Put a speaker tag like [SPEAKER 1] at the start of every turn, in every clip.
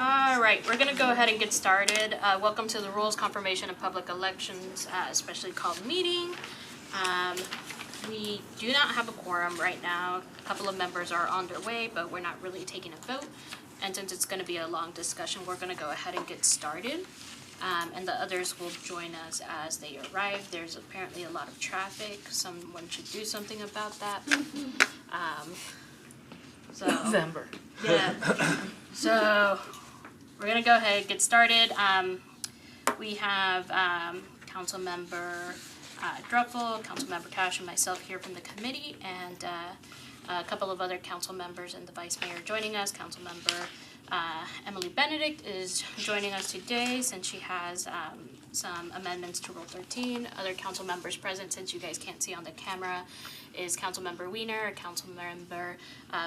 [SPEAKER 1] All right, we're gonna go ahead and get started. Welcome to the Rules Confirmation of Public Elections, specially called meeting. We do not have a quorum right now. A couple of members are on their way, but we're not really taking a vote. And since it's gonna be a long discussion, we're gonna go ahead and get started. And the others will join us as they arrive. There's apparently a lot of traffic. Someone should do something about that.
[SPEAKER 2] November.
[SPEAKER 1] Yeah. So we're gonna go ahead and get started. We have Councilmember Druffel, Councilmember Cash, and myself here from the committee, and a couple of other council members and the vice mayor joining us. Councilmember Emily Benedict is joining us today since she has some amendments to Rule 13. Other council members present, since you guys can't see on the camera, is Councilmember Weiner, Councilmember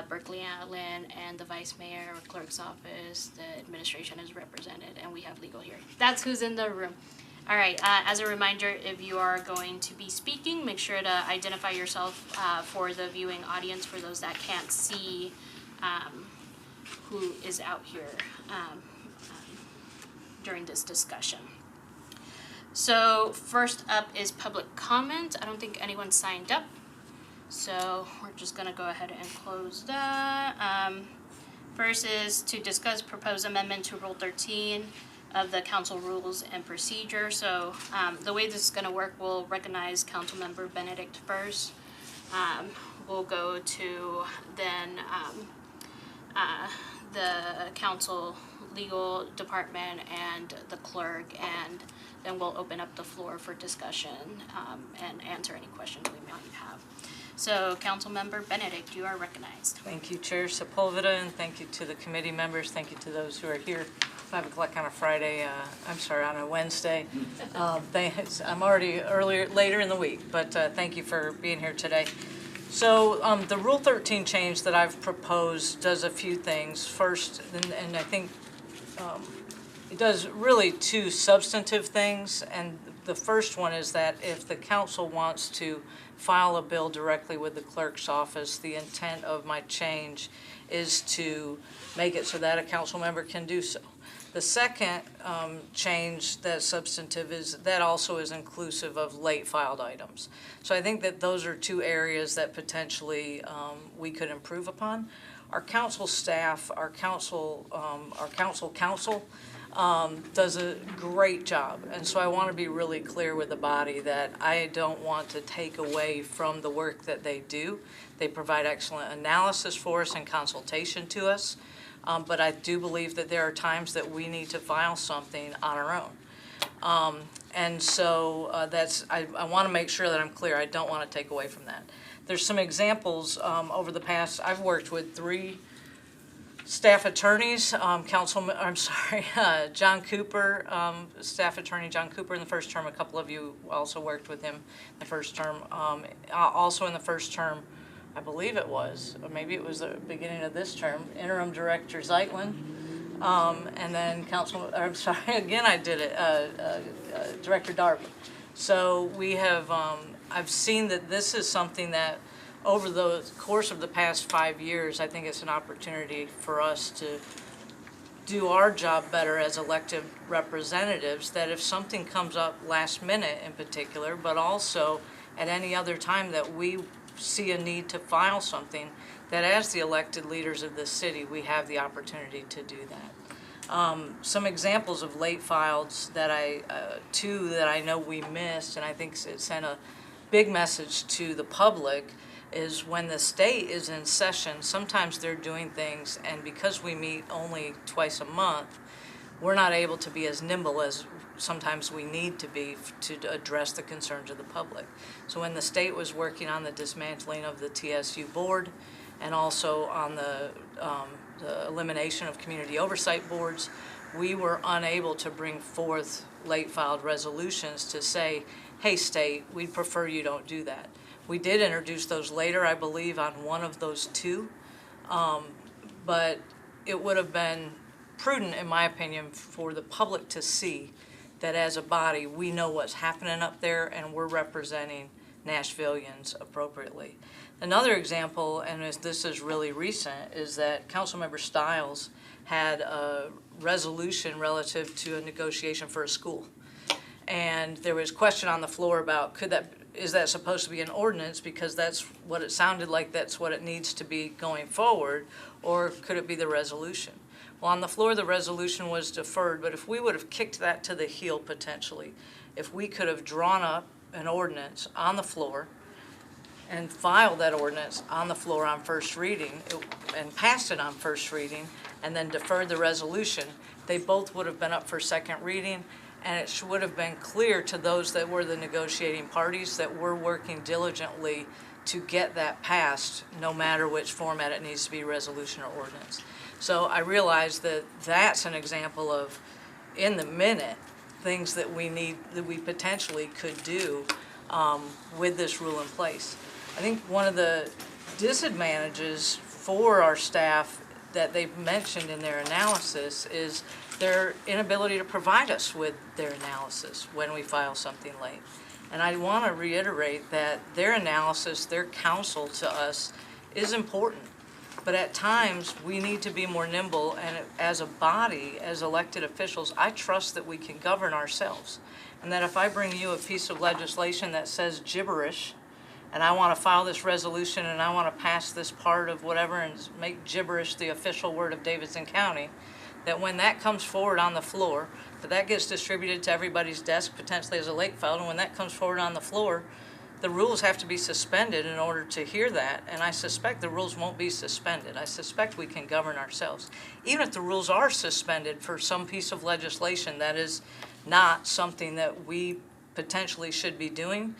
[SPEAKER 1] Berkeley Allen, and the Vice Mayor, Clerk's Office. The administration is represented, and we have legal here. That's who's in the room. All right, as a reminder, if you are going to be speaking, make sure to identify yourself for the viewing audience, for those that can't see who is out here during this discussion. So first up is public comment. I don't think anyone signed up, so we're just gonna go ahead and close that. First is to discuss proposed amendment to Rule 13 of the council rules and procedure. So the way this is gonna work, we'll recognize Councilmember Benedict first. We'll go to then the council legal department and the clerk, and then we'll open up the floor for discussion and answer any questions we might have. So Councilmember Benedict, you are recognized.
[SPEAKER 2] Thank you, Chair Sepulveda, and thank you to the committee members. Thank you to those who are here 5 o'clock on a Friday, on a Wednesday. I'm already later in the week, but thank you for being here today. So the Rule 13 change that I've proposed does a few things. First, and I think it does really two substantive things, and the first one is that if the council wants to file a bill directly with the clerk's office, the intent of my change is to make it so that a council member can do so. The second change that's substantive is that also is inclusive of late filed items. So I think that those are two areas that potentially we could improve upon. Our council staff, our council does a great job. And so I want to be really clear with the body that I don't want to take away from the work that they do. They provide excellent analysis for us and consultation to us. But I do believe that there are times that we need to file something on our own. And so I want to make sure that I'm clear. I don't want to take away from that. There's some examples over the past. I've worked with 3 staff attorneys, John Cooper, staff attorney John Cooper in the first term. A couple of you also worked with him in the first term. Also in the first term, I believe it was, or maybe it was the beginning of this term, interim director Zeitlin, and then Director Darby. So we have, I've seen that this is something that over the course of the past 5 years, I think it's an opportunity for us to do our job better as elected representatives, that if something comes up last minute in particular, but also at any other time that we see a need to file something, that as the elected leaders of this city, we have the opportunity to do that. Some examples of late files that two that I know we missed, and I think it sent a big message to the public, is when the state is in session, sometimes they're doing things, and because we meet only twice a month, we're not able to be as nimble as sometimes we need to be to address the concerns of the public. So when the state was working on the dismantling of the TSU board and also on the elimination of community oversight boards, we were unable to bring forth late filed resolutions to say, hey state, we'd prefer you don't do that. We did introduce those later, I believe, on one of those 2, but it would have been prudent, in my opinion, for the public to see that as a body, we know what's happening up there and we're representing Nashvillians appropriately. Another example, and this is really recent, is that Councilmember Stiles had a resolution relative to a negotiation for a school. And there was question on the floor about is that supposed to be an ordinance, because that's what it sounded like, that's what it needs to be going forward, or could it be the resolution? Well, on the floor, the resolution was deferred, but if we would have kicked that to the heel potentially, if we could have drawn up an ordinance on the floor and filed that ordinance on the floor on first reading and passed it on first reading and then deferred the resolution, they both would have been up for second reading, and it would have been clear to those that were the negotiating parties that we're working diligently to get that passed, no matter which format it needs to be, resolution or ordinance. So I realize that that's an example of, in the minute, things that we potentially could do with this rule in place. I think one of the disadvantages for our staff that they've mentioned in their analysis is their inability to provide us with their analysis when we file something late. And I want to reiterate that their analysis, their counsel to us is important. But at times, we need to be more nimble, and as a body, as elected officials, I trust that we can govern ourselves. And that if I bring you a piece of legislation that says gibberish, and I want to file this resolution and I want to pass this part of whatever and make gibberish the official word of Davidson County, that when that comes forward on the floor, that gets distributed to everybody's desk potentially as a late file, and when that comes forward on the floor, the rules have to be suspended in order to hear that, and I suspect the rules won't be suspended. I suspect we can govern ourselves. Even if the rules are suspended for some piece of legislation that is not something that we potentially should be doing,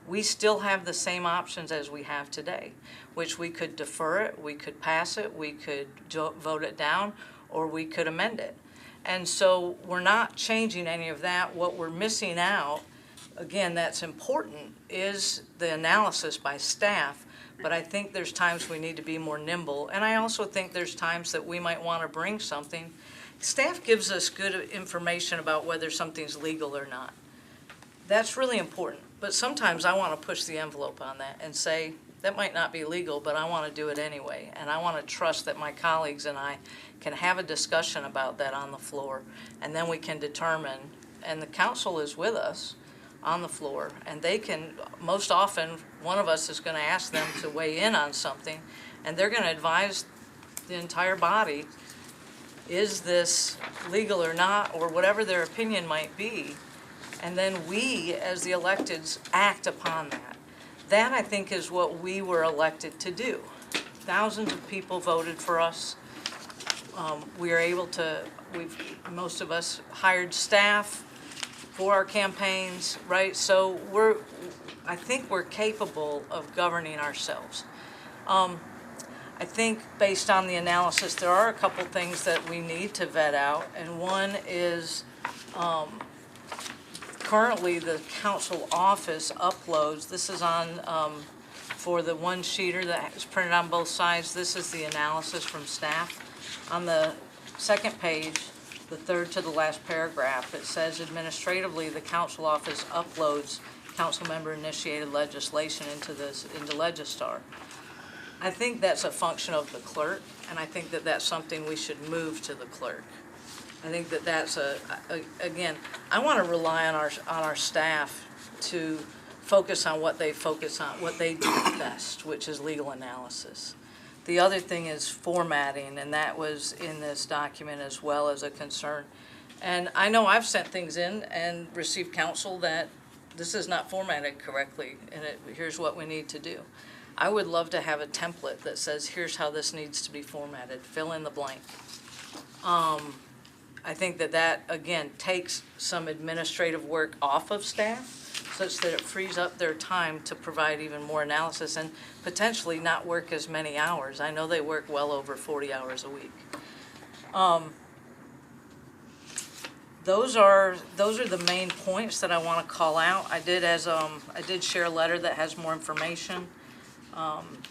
[SPEAKER 2] we still have the same options as we have today, which we could defer it, we could pass it, we could vote it down, or we could amend it. And so we're not changing any of that. What we're missing out, again, that's important, is the analysis by staff, but I think there's times we need to be more nimble, and I also think there's times that we might want to bring something. Staff gives us good information about whether something's legal or not. That's really important, but sometimes I want to push the envelope on that and say, that might not be legal, but I want to do it anyway, and I want to trust that my colleagues and I can have a discussion about that on the floor, and then we can determine, and the council is with us on the floor, and they can, most often, one of us is going to ask them to weigh in on something, and they're going to advise the entire body, is this legal or not, or whatever their opinion might be, and then we, as the electeds, act upon that. That, I think, is what we were elected to do. Thousands of people voted for us. We are able to, most of us hired staff for our campaigns, right? So I think we're capable of governing ourselves. I think based on the analysis, there are a couple things that we need to vet out, and one is currently the council office uploads, this is on for the one sheeter that is printed on both sides, this is the analysis from staff. On the second page, the third to the last paragraph, it says administratively the council office uploads council member initiated legislation into Legistar. I think that's a function of the clerk, and I think that that's something we should move to the clerk. I think that that's again, I want to rely on our staff to focus on what they focus on, what they do best, which is legal analysis. The other thing is formatting, and that was in this document as well as a concern. And I know I've sent things in and received counsel that this is not formatted correctly, and here's what we need to do. I would love to have a template that says, here's how this needs to be formatted, fill in the blank. I think that, again, takes some administrative work off of staff such that it frees up their time to provide even more analysis and potentially not work as many hours. I know they work well over 40 hours a week. Those are the main points that I want to call out. I did share a letter that has more information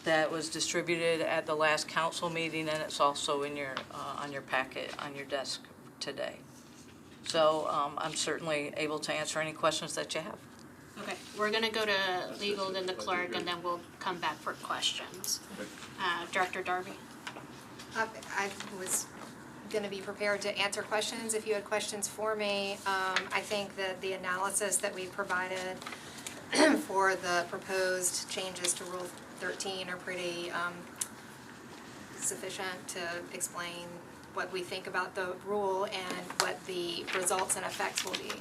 [SPEAKER 2] that was distributed at the last council meeting, and it's also in your on your packet on your desk today. So I'm certainly able to answer any questions that you have.
[SPEAKER 1] Okay, we're gonna go to legal, then the clerk, and then we'll come back for questions. Director Darby?
[SPEAKER 3] I was going to be prepared to answer questions if you had questions for me. I think that the analysis that we provided for the proposed changes to Rule 13 are pretty sufficient to explain what we think about the rule and what the results and effects will be.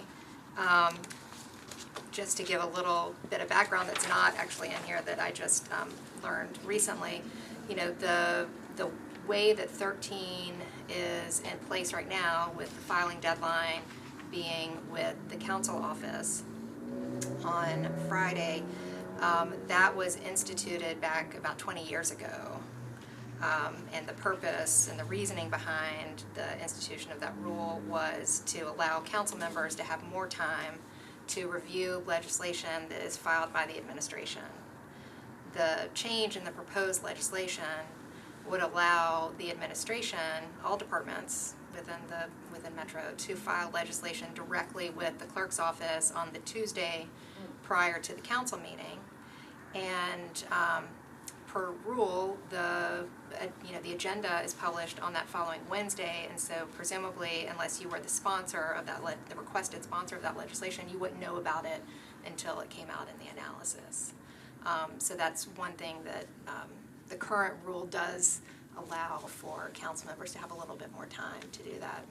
[SPEAKER 3] Just to give a little bit of background that's not actually in here that I just learned recently, you know, the way that 13 is in place right now, with the filing deadline being with the council office on Friday, that was instituted back about 20 years ago. And the purpose and the reasoning behind the institution of that rule was to allow council members to have more time to review legislation that is filed by the administration. The change in the proposed legislation would allow the administration, all departments within Metro, to file legislation directly with the clerk's office on the Tuesday prior to the council meeting. And per rule, the agenda is published on that following Wednesday, and so presumably, unless you were the sponsor of that, the requested sponsor of that legislation, you wouldn't know about it until it came out in the analysis. So that's one thing that the current rule does allow for council members to have a little bit more time to do that.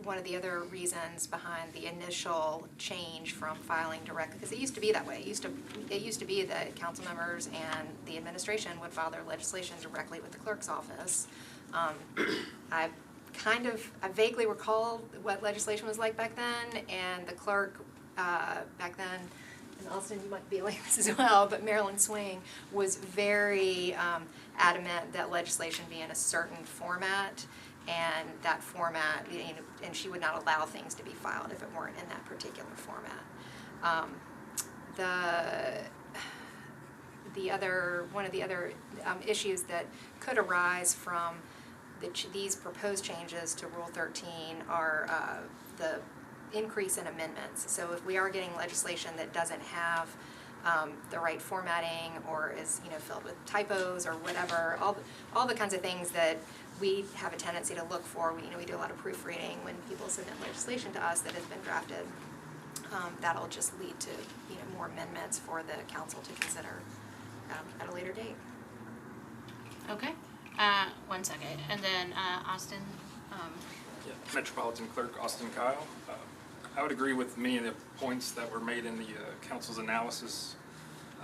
[SPEAKER 3] One of the other reasons behind the initial change from filing directly, because it used to be that way. It used to be that council members and the administration would file their legislation directly with the clerk's office. I vaguely recall what legislation was like back then, and the clerk back then, and Austin, you might be like this as well, but Marilyn Swing was very adamant that legislation be in a certain format, and that format, and she would not allow things to be filed if it weren't in that particular format. One of the other issues that could arise from these proposed changes to Rule 13 are the increase in amendments. So if we are getting legislation that doesn't have the right formatting, or is filled with typos or whatever, all the kinds of things that we have a tendency to look for. We do a lot of proofreading when people submit legislation to us that has been drafted. That'll just lead to more amendments for the council to consider at a later date.
[SPEAKER 1] Okay, 1 second, and then Austin.
[SPEAKER 4] Metropolitan Clerk Austin Kyle. I would agree with many of the points that were made in the council's analysis.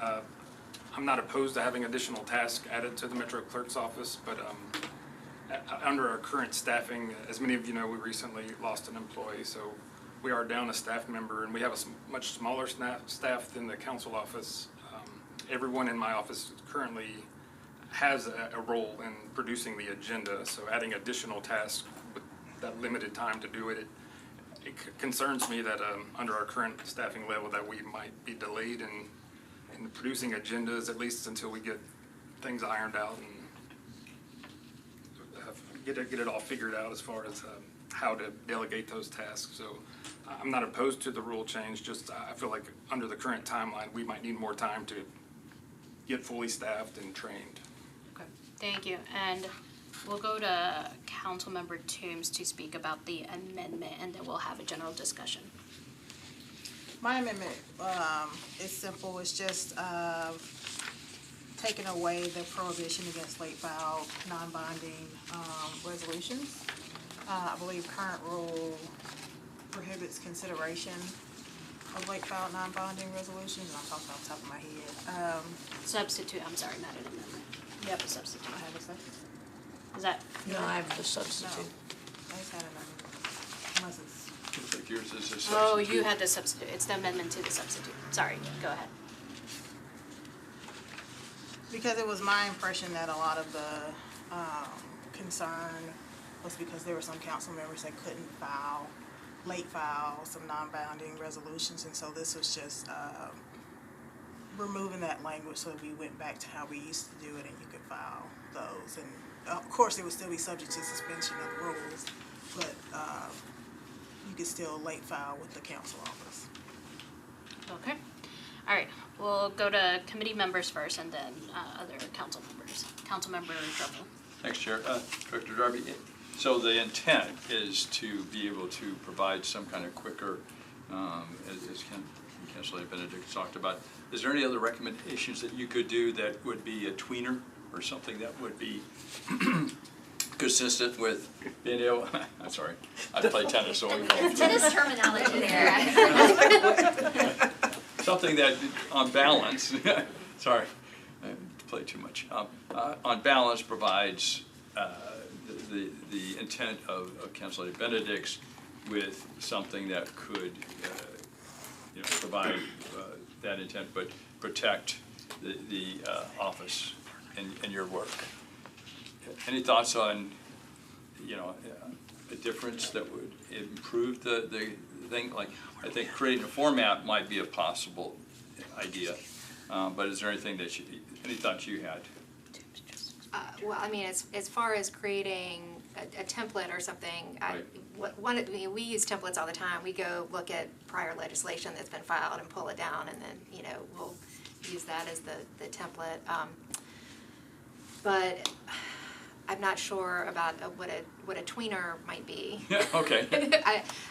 [SPEAKER 4] I'm not opposed to having additional tasks added to the Metro Clerk's office, but under our current staffing, as many of you know, we recently lost an employee, so we are down a staff member, and we have a much smaller staff than the council office. Everyone in my office currently has a role in producing the agenda, so adding additional tasks with that limited time to do it, it concerns me that under our current staffing level that we might be delayed in producing agendas, at least until we get things ironed out and get it all figured out as far as how to delegate those tasks. So I'm not opposed to the rule change, just I feel like under the current timeline we might need more time to get fully staffed and trained.
[SPEAKER 1] Okay, thank you. And we'll go to Councilmember Toombs to speak about the amendment, and then we'll have a general discussion.
[SPEAKER 5] My amendment is simple. It's just taking away the prohibition against late file, non-binding resolutions. I believe current rule prohibits consideration of late file, non-binding resolutions, and I'm talking off the top of my head.
[SPEAKER 1] Substitute, I'm sorry, not an amendment. You have a substitute.
[SPEAKER 5] I have a second.
[SPEAKER 1] Is that?
[SPEAKER 2] No, I have the substitute.
[SPEAKER 5] I just had another. Unless it's.
[SPEAKER 6] I think yours is a substitute.
[SPEAKER 1] Oh, you had the substitute. It's the amendment to the substitute. Sorry, go ahead.
[SPEAKER 5] Because it was my impression that a lot of the concern was because there were some council members that couldn't late file some non-binding resolutions, and so this was just removing that language so that we went back to how we used to do it, and you could file those. And of course, it would still be subject to suspension of the rules, but you could still late file with the council office.
[SPEAKER 1] Okay. All right. We'll go to committee members first, and then other council members. Councilmember Drummond.
[SPEAKER 6] Thanks, Chair. Director Darby, so the intent is to be able to provide some kind of quicker, as Councilor Benedict talked about. Is there any other recommendations that you could do that would be a tweener or something that would be consistent with being able, I'm sorry, I play tennis, so I'm going
[SPEAKER 3] Tennis terminology there.
[SPEAKER 6] something that on balance, sorry, I play too much, on balance provides the intent of Councilor Benedict's with something that could provide that intent, but protect the office and your work. Any thoughts on, a difference that would improve the thing? Like, I think creating a format might be a possible idea, but is there anything that any thoughts you had?
[SPEAKER 3] Well, I mean, as far as creating a template or something,
[SPEAKER 6] Right.
[SPEAKER 3] we use templates all the time. We go look at prior legislation that's been filed and pull it down, and then, we'll use that as the template. But I'm not sure about what a tweener might be.
[SPEAKER 6] Yeah, okay.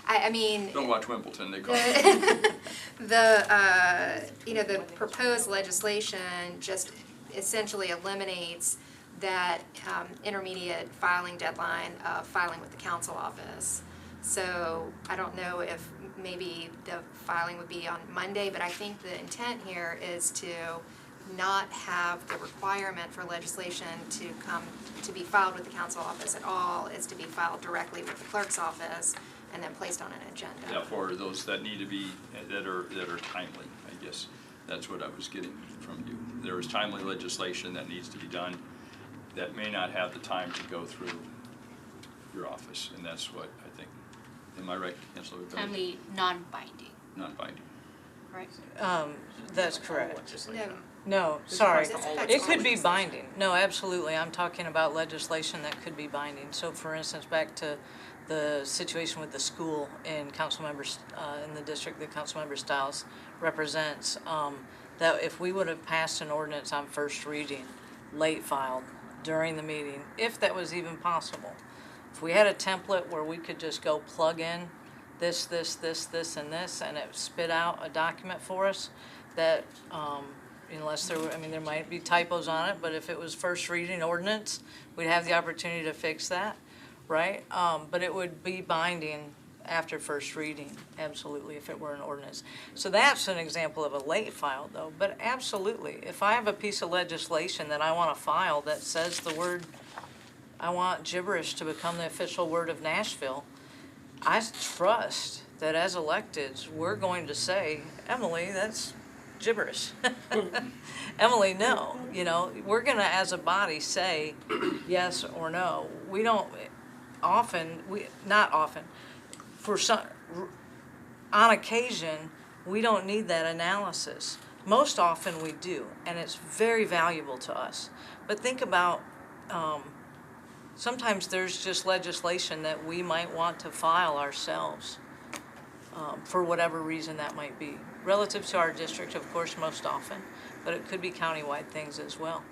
[SPEAKER 3] I mean.
[SPEAKER 6] Don't watch Wimbledon, they call it.
[SPEAKER 3] The proposed legislation just essentially eliminates that intermediate filing deadline of filing with the council office. So I don't know if maybe the filing would be on Monday, but I think the intent here is to not have the requirement for legislation to be filed with the council office at all. Is to be filed directly with the clerk's office and then placed on an agenda.
[SPEAKER 6] Yeah, for those that need to be, that are timely, I guess. That's what I was getting from you. There is timely legislation that needs to be done that may not have the time to go through your office, and that's what I think. Am I right, Councilor?
[SPEAKER 1] Timely, non-binding,
[SPEAKER 6] Non-binding.
[SPEAKER 1] right?
[SPEAKER 2] That's correct.
[SPEAKER 3] No.
[SPEAKER 2] No, sorry.
[SPEAKER 3] This affects
[SPEAKER 2] It
[SPEAKER 3] all
[SPEAKER 2] could be
[SPEAKER 3] legislation.
[SPEAKER 2] binding. No, absolutely. I'm talking about legislation that could be binding. So for instance, back to the situation with the school in in the district that Councilmember Stiles represents, that if we would have passed an ordinance on first reading, late filed during the meeting, if that was even possible, if we had a template where we could just go plug in this, and this, and it spit out a document for us that, unless there might be typos on it, but if it was first reading ordinance, we'd have the opportunity to fix that, right? But it would be binding after first reading, absolutely, if it were an ordinance. So that's an example of a late file, though, but absolutely. If I have a piece of legislation that I want to file that says the word, I want gibberish to become the official word of Nashville, I trust that as electeds, we're going to say, Emily, that's gibberish. Emily, no. We're going to, as a body, say yes or no. We don't not often, for some, on occasion, we don't need that analysis. Most often we do, and it's very valuable to us. But think about, sometimes there's just legislation that we might want to file ourselves, for whatever reason that might be. Relative to our district, of course, most often, but it could be countywide things as well.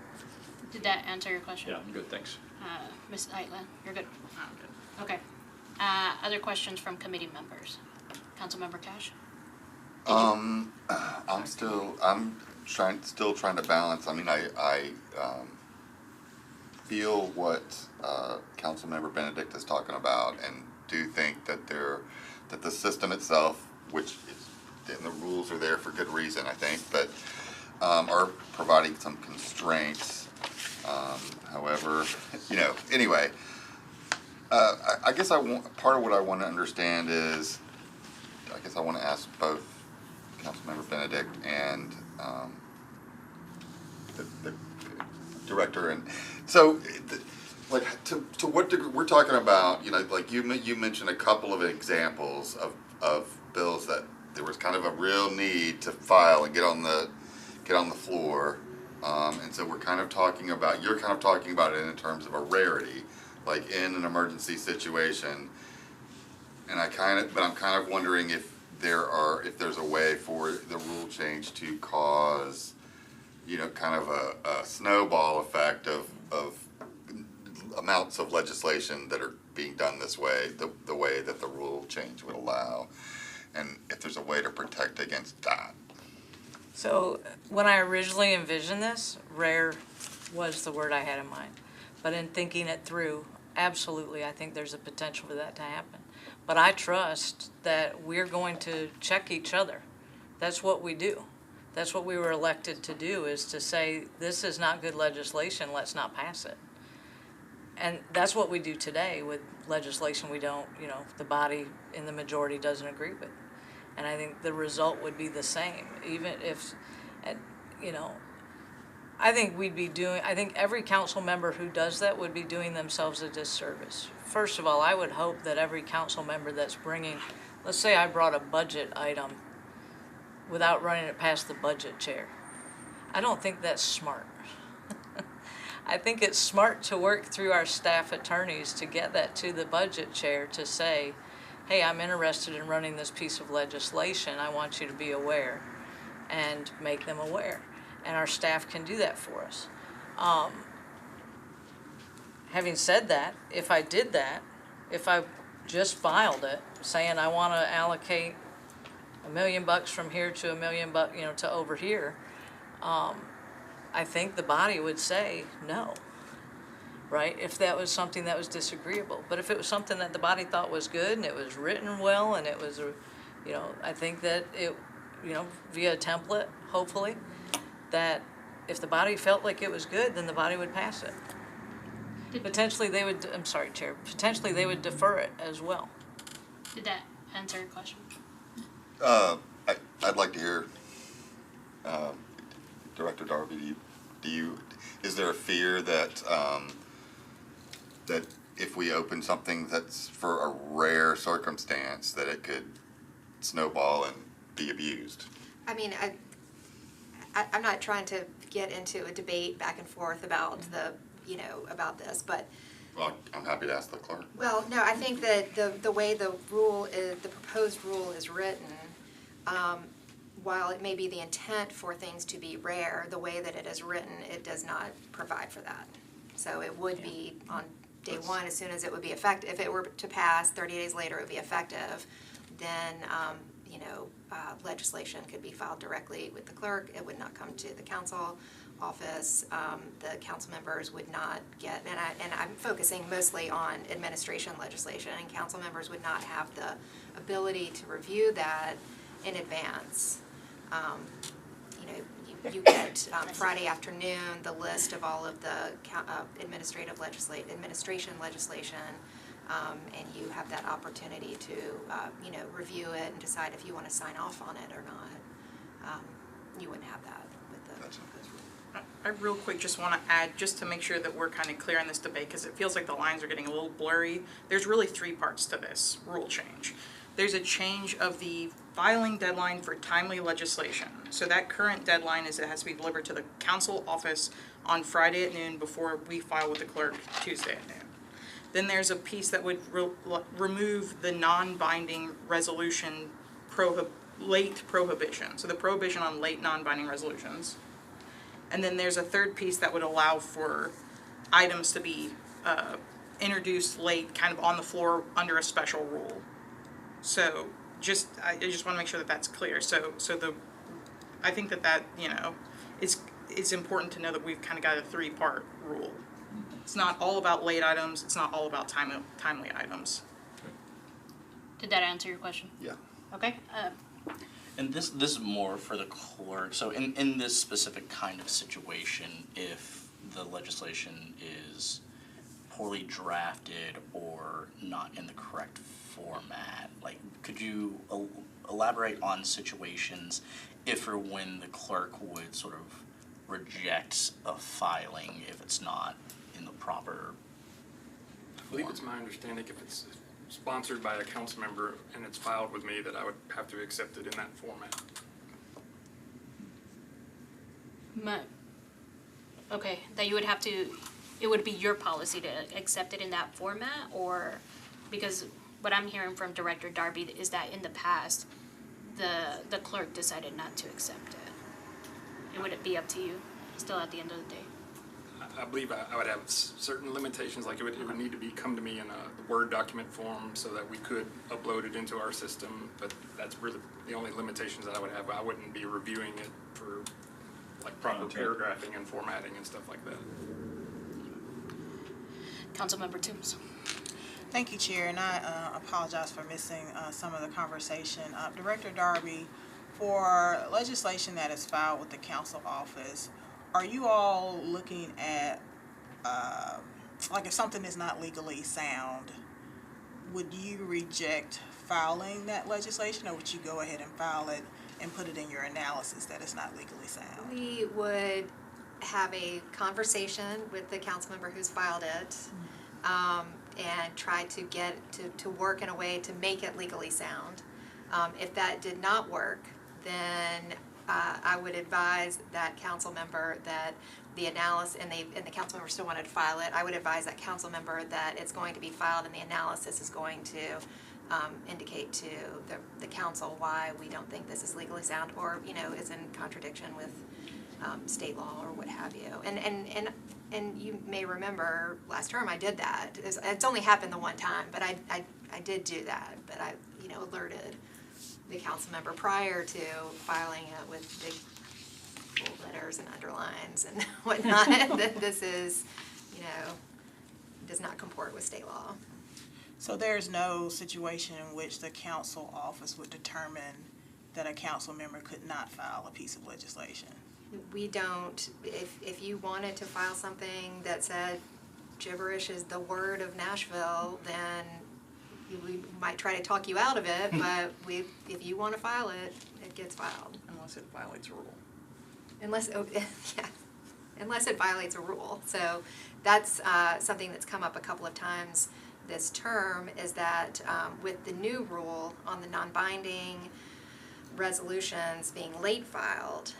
[SPEAKER 1] Did that answer your question?
[SPEAKER 6] Yeah, I'm good, thanks.
[SPEAKER 1] Ms. Eitland, you're good? Okay. Other questions from committee members? Councilmember Cash?
[SPEAKER 7] I'm still trying to balance. I mean, I feel what Councilmember Benedict is talking about, and do think that the system itself, which is, and the rules are there for good reason, I think, but are providing some constraints. However, anyway, I guess part of what I want to understand is, I guess I want to ask both Councilmember Benedict and the director, and so to what degree we're talking about, like you mentioned a couple of examples of bills that there was kind of a real need to file and get on the floor, and so you're kind of talking about it in terms of a rarity, like in an emergency situation, And I'm kind of wondering if there's a way for the rule change to cause, kind of a snowball effect of amounts of legislation that are being done this way, the way that the rule change would allow, and if there's a way to protect against that.
[SPEAKER 2] So when I originally envisioned this, rare was the word I had in mind. But in thinking it through, absolutely, I think there's a potential for that to happen. But I trust that we're going to check each other. That's what we do. That's what we were elected to do, is to say, this is not good legislation, let's not pass it. And that's what we do today with legislation we don't, the body in the majority doesn't agree with. And I think the result would be the same, even if, I think every council member who does that would be doing themselves a disservice. First of all, I would hope that every council member that's bringing, let's say I brought a budget item without running it past the budget chair. I don't think that's smart. I think it's smart to work through our staff attorneys to get that to the budget chair to say, hey, I'm interested in running this piece of legislation. I want you to be aware, and make them aware. And our staff can do that for us. Having said that, if I did that, if I just filed it saying I want to allocate $1 million from here to $1 million, to over here, I think the body would say no, right? If that was something that was disagreeable. But if it was something that the body thought was good and it was written well and it was, I think that it, via a template, hopefully, that if the body felt like it was good, then the body would pass it. Potentially they would, I'm sorry, Chair, potentially they would defer it as well.
[SPEAKER 1] Did that answer your question?
[SPEAKER 7] I'd like to hear, Director Darby, is there a fear that that if we open something that's for a rare circumstance, that it could snowball and be abused?
[SPEAKER 3] I mean, I'm not trying to get into a debate back and forth about about this, but.
[SPEAKER 7] Well, I'm happy to ask the clerk.
[SPEAKER 3] Well, no, I think that the way the proposed rule is written, while it may be the intent for things to be rare, the way that it is written, it does not provide for that. So it would be on day one, as soon as it would be effective. If it were to pass, 30 days later it would be effective, then legislation could be filed directly with the clerk. It would not come to the council office. The council members would not get, and I'm focusing mostly on administration legislation, and council members would not have the ability to review that in advance. You get Friday afternoon the list of all of the administration legislation, and you have that opportunity to review it and decide if you want to sign off on it or not. You wouldn't have that with the proposed rule.
[SPEAKER 8] I real quick just want to add, just to make sure that we're kind of clear on this debate, because it feels like the lines are getting a little blurry. There's really three parts to this rule change. There's a change of the filing deadline for timely legislation. So that current deadline is it has to be delivered to the council office on Friday at noon before we file with the clerk Tuesday at noon. Then there's a piece that would remove the non-binding resolution late prohibition. So the prohibition on late non-binding resolutions. And then there's a third piece that would allow for items to be introduced late, kind of on the floor under a special rule. So I just want to make sure that that's clear. I think that it's important to know that we've kind of got a three-part rule. It's not all about late items. It's not all about timely items.
[SPEAKER 1] Did that answer your question?
[SPEAKER 7] Yeah.
[SPEAKER 1] Okay.
[SPEAKER 9] And this is more for the clerk. So in this specific kind of situation, if the legislation is poorly drafted or not in the correct format, like, could you elaborate on situations if or when the clerk would sort of reject a filing if it's not in the proper
[SPEAKER 4] I believe it's my understanding if it's sponsored by a council member and it's filed with me, that I would have to accept it in that format.
[SPEAKER 1] Okay, that you would have to, it would be your policy to accept it in that format, or because what I'm hearing from Director Darby is that in the past, the clerk decided not to accept it. And would it be up to you, still at the end of the day?
[SPEAKER 4] I believe I would have certain limitations, like it would need to come to me in a Word document form so that we could upload it into our system, but that's really the only limitations that I would have. I wouldn't be reviewing it for like proper paragraphing and formatting and stuff like that.
[SPEAKER 1] Councilmember Toombs.
[SPEAKER 5] Thank you, Chair, and I apologize for missing some of the conversation. Director Darby, for legislation that is filed with the council office, are you all looking at, like if something is not legally sound, would you reject filing that legislation, or would you go ahead and file it and put it in your analysis that it's not legally sound?
[SPEAKER 3] We would have a conversation with the council member who's filed it, and try to get to work in a way to make it legally sound. If that did not work, then I would advise that council member that the analysis, and the council member still wanted to file it, I would advise that council member that it's going to be filed and the analysis is going to indicate to the council why we don't think this is legally sound, or, is in contradiction with state law or what have you. And you may remember last term I did that. It's only happened the one time, but I did do that. But I alerted the council member prior to filing it with big bold letters and underlines and whatnot that this is, does not comport with state law.
[SPEAKER 5] So there's no situation in which the council office would determine that a council member could not file a piece of legislation?
[SPEAKER 3] We don't, if you wanted to file something that said gibberish is the word of Nashville, then we might try to talk you out of it, but if you want to file it, it gets filed.
[SPEAKER 8] Unless it violates a rule.
[SPEAKER 3] Unless it violates a rule. So that's something that's come up a couple of times this term, is that with the new rule on the non-binding resolutions being late filed,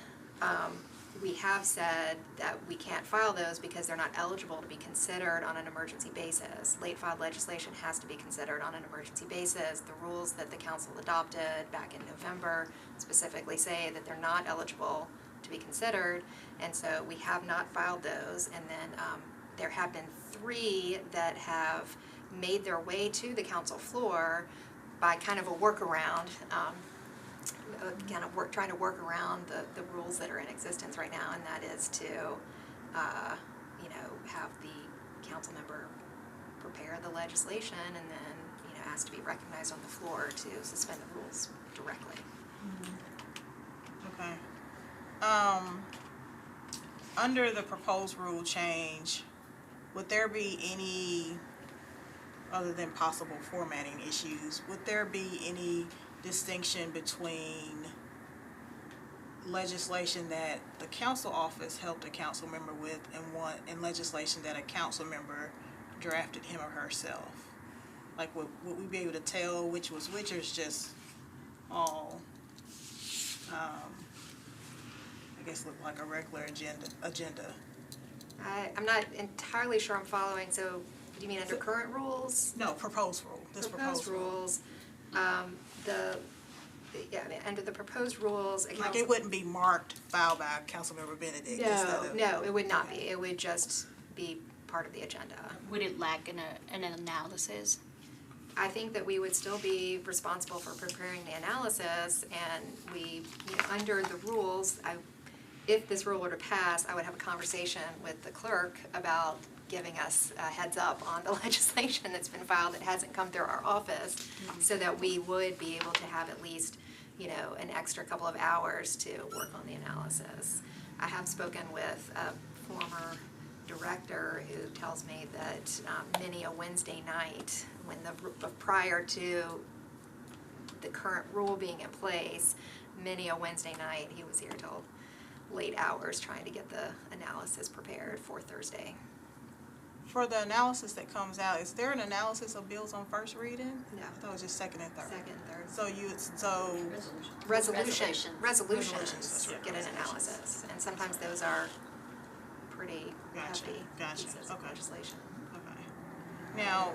[SPEAKER 3] we have said that we can't file those because they're not eligible to be considered on an emergency basis. Late filed legislation has to be considered on an emergency basis. The rules that the council adopted back in November specifically say that they're not eligible to be considered, and so we have not filed those. And then there have been 3 that have made their way to the council floor by kind of a workaround, trying to work around the rules that are in existence right now, and that is to, have the council member prepare the legislation and then, ask to be recognized on the floor to suspend the rules directly.
[SPEAKER 5] Okay. Under the proposed rule change, would there be any, other than possible formatting issues, would there be any distinction between legislation that the council office helped a council member with and legislation that a council member drafted him or herself? Like, would we be able to tell which was which, or is just all, I guess, look like a regular agenda?
[SPEAKER 3] I'm not entirely sure I'm following. So do you mean under current rules?
[SPEAKER 5] No, proposed rule. This proposed rule.
[SPEAKER 3] Rules. Under the proposed rules,
[SPEAKER 5] Like, it wouldn't be marked filed by Councilmember Benedict instead of.
[SPEAKER 3] No, it would not be. It would just be part of the agenda.
[SPEAKER 1] Would it lack an analysis?
[SPEAKER 3] I think that we would still be responsible for preparing the analysis, and we, under the rules, if this rule were to pass, I would have a conversation with the clerk about giving us a heads up on the legislation that's been filed that hasn't come through our office, so that we would be able to have at least, an extra couple of hours to work on the analysis. I have spoken with a former director who tells me that many a Wednesday night, when prior to the current rule being in place, many a Wednesday night he was here till late hours trying to get the analysis prepared for Thursday.
[SPEAKER 5] For the analysis that comes out, is there an analysis of bills on first reading?
[SPEAKER 3] No.
[SPEAKER 5] I thought it was just second and third.
[SPEAKER 3] Second, third.
[SPEAKER 5] So
[SPEAKER 3] Resolutions
[SPEAKER 5] Resolutions,
[SPEAKER 3] get an analysis, and sometimes those are pretty hefty
[SPEAKER 5] Gotcha.
[SPEAKER 3] pieces of
[SPEAKER 5] Okay.
[SPEAKER 3] legislation.
[SPEAKER 5] Okay. Now,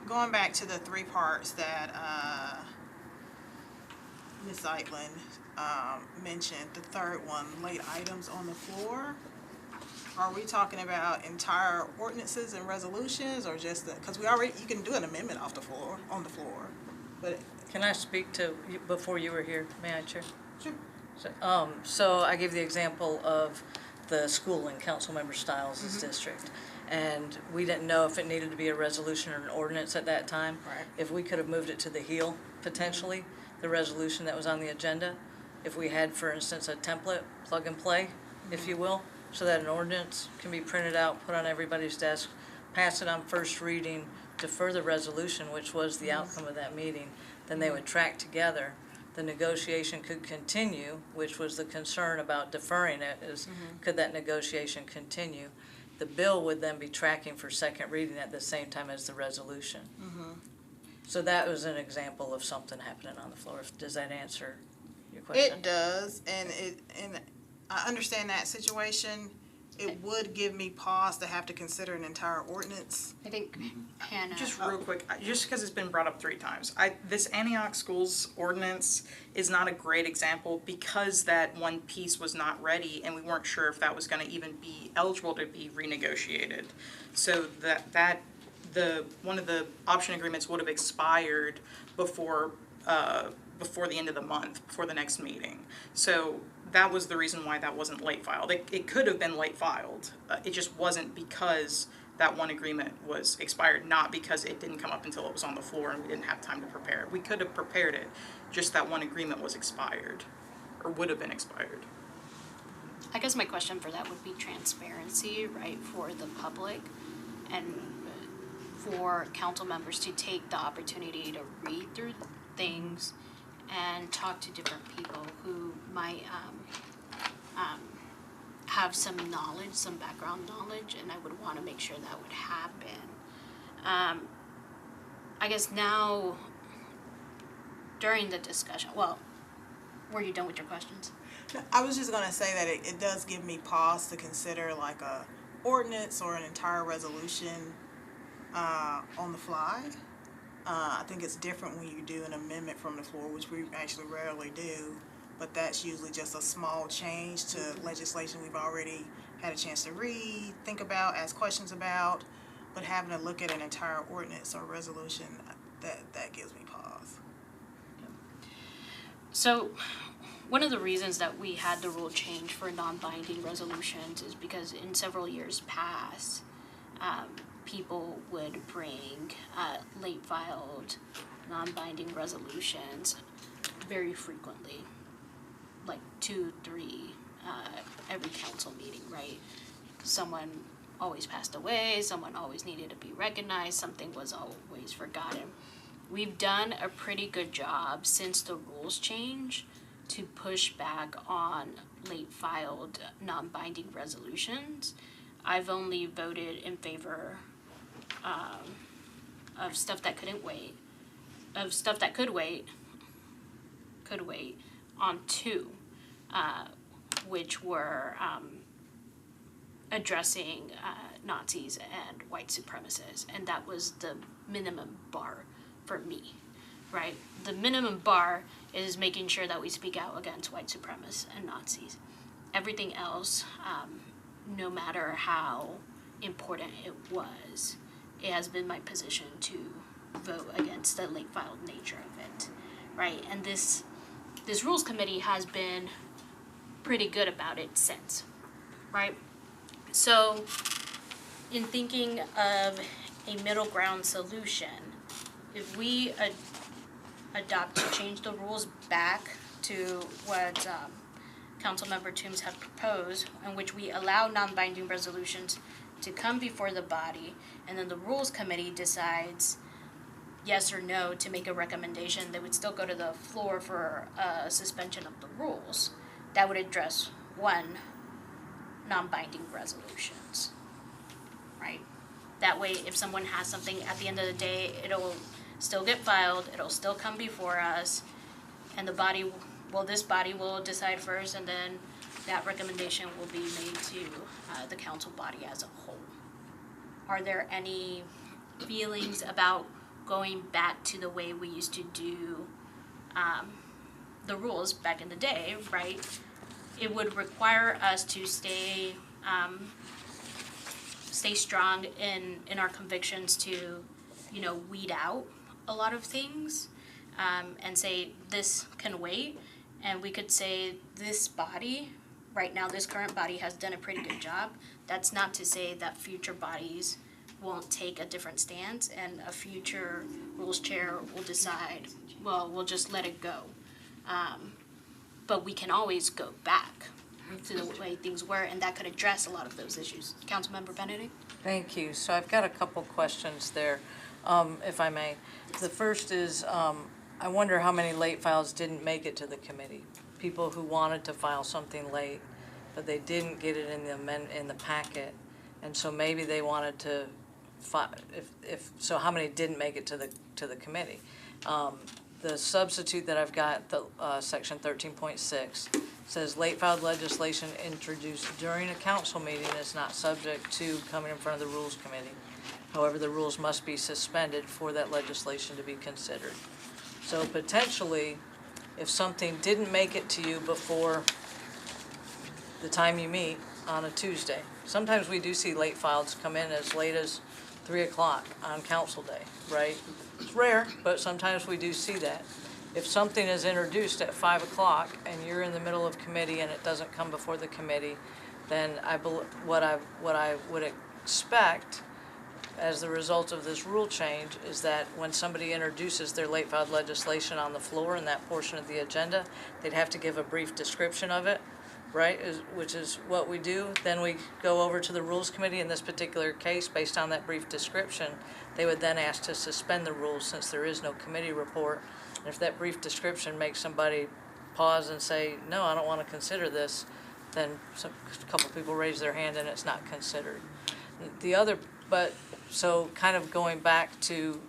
[SPEAKER 5] going back to the three parts that Ms. Zeitlin mentioned, the third one, late items on the floor. Are we talking about entire ordinances and resolutions, or just the, because you can do an amendment on the floor, but.
[SPEAKER 2] Can I speak to, before you were here, may I, Chair?
[SPEAKER 5] Sure.
[SPEAKER 2] So I gave the example of the school in Councilmember Stiles' district. And we didn't know if it needed to be a resolution or an ordinance at that time.
[SPEAKER 5] Right.
[SPEAKER 2] If we could have moved it to the heel, potentially, the resolution that was on the agenda. If we had, for instance, a template, plug and play, if you will, so that an ordinance can be printed out, put on everybody's desk, pass it on first reading, defer the resolution, which was the outcome of that meeting, then they would track together. The negotiation could continue, which was the concern about deferring it, is could that negotiation continue? The bill would then be tracking for second reading at the same time as the resolution. So that was an example of something happening on the floor. Does that answer your question?
[SPEAKER 5] It does, and I understand that situation. It would give me pause to have to consider an entire ordinance.
[SPEAKER 1] I think Hannah.
[SPEAKER 8] Just real quick, just because it's been brought up 3 times, this Antioch Schools ordinance is not a great example because that one piece was not ready and we weren't sure if that was going to even be eligible to be renegotiated. So one of the option agreements would have expired before the end of the month, before the next meeting. So that was the reason why that wasn't late filed. It could have been late filed. It just wasn't because that one agreement was expired, not because it didn't come up until it was on the floor and we didn't have time to prepare it. We could have prepared it, just that one agreement was expired, or would have been expired.
[SPEAKER 1] I guess my question for that would be transparency, right, for the public and for council members to take the opportunity to read through things and talk to different people who might have some knowledge, some background knowledge, and I would want to make sure that would happen. I guess now, during the discussion, well, were you done with your questions?
[SPEAKER 5] I was just gonna say that it does give me pause to consider like a ordinance or an entire resolution on the fly. I think it's different when you do an amendment from the floor, which we actually rarely do, but that's usually just a small change to legislation we've already had a chance to read, think about, ask questions about, but having to look at an entire ordinance or resolution, that gives me pause.
[SPEAKER 1] So, one of the reasons that we had the rule change for non-binding resolutions is because in several years past, people would bring late filed non-binding resolutions very frequently, like 2, 3 every council meeting, right? Someone always passed away, someone always needed to be recognized, something was always forgotten. We've done a pretty good job since the rules change to push back on late filed non-binding resolutions. I've only voted in favor of stuff that couldn't wait, of stuff that could wait on 2, which were addressing Nazis and white supremacists, and that was the minimum bar for me, right? The minimum bar is making sure that we speak out against white supremacists and Nazis. Everything else, no matter how important it was, it has been my position to vote against the late filed nature of it, right? And this rules committee has been pretty good about it since, right? So, in thinking of a middle ground solution, if we adopt to change the rules back to what Councilmember Toombs have proposed, in which we allow non-binding resolutions to come before the body, and then the rules committee decides yes or no to make a recommendation, they would still go to the floor for a suspension of the rules. That would address 1 non-binding resolutions, right? That way, if someone has something at the end of the day, it'll still get filed, it'll still come before us, and this body will decide first, and then that recommendation will be made to the council body as a whole. Are there any feelings about going back to the way we used to do the rules back in the day, right? It would require us to stay strong in our convictions to, weed out a lot of things, and say this can wait. And we could say this body, right now, this current body has done a pretty good job. That's not to say that future bodies won't take a different stance and a future rules chair will decide, well, we'll just let it go. But we can always go back to the way things were, and that could address a lot of those issues. Councilmember Benedict?
[SPEAKER 2] Thank you. So I've got a couple questions there, if I may. The first is, I wonder how many late files didn't make it to the committee. People who wanted to file something late, but they didn't get it in the packet, and so maybe they wanted to so how many didn't make it to the committee? The substitute that I've got, the section 13.6, says late filed legislation introduced during a council meeting is not subject to coming in front of the Rules Committee. However, the rules must be suspended for that legislation to be considered. So potentially, if something didn't make it to you before the time you meet on a Tuesday, sometimes we do see late files come in as late as 3 o'clock on council day, right? It's rare, but sometimes we do see that. If something is introduced at 5 o'clock and you're in the middle of committee and it doesn't come before the committee, then what I would expect as the result of this rule change is that when somebody introduces their late filed legislation on the floor in that portion of the agenda, they'd have to give a brief description of it, right, which is what we do. Then we go over to the Rules Committee. In this particular case, based on that brief description, they would then ask to suspend the rules since there is no committee report. And if that brief description makes somebody pause and say, no, I don't want to consider this, then a couple of people raise their hand and it's not considered. So kind of going back to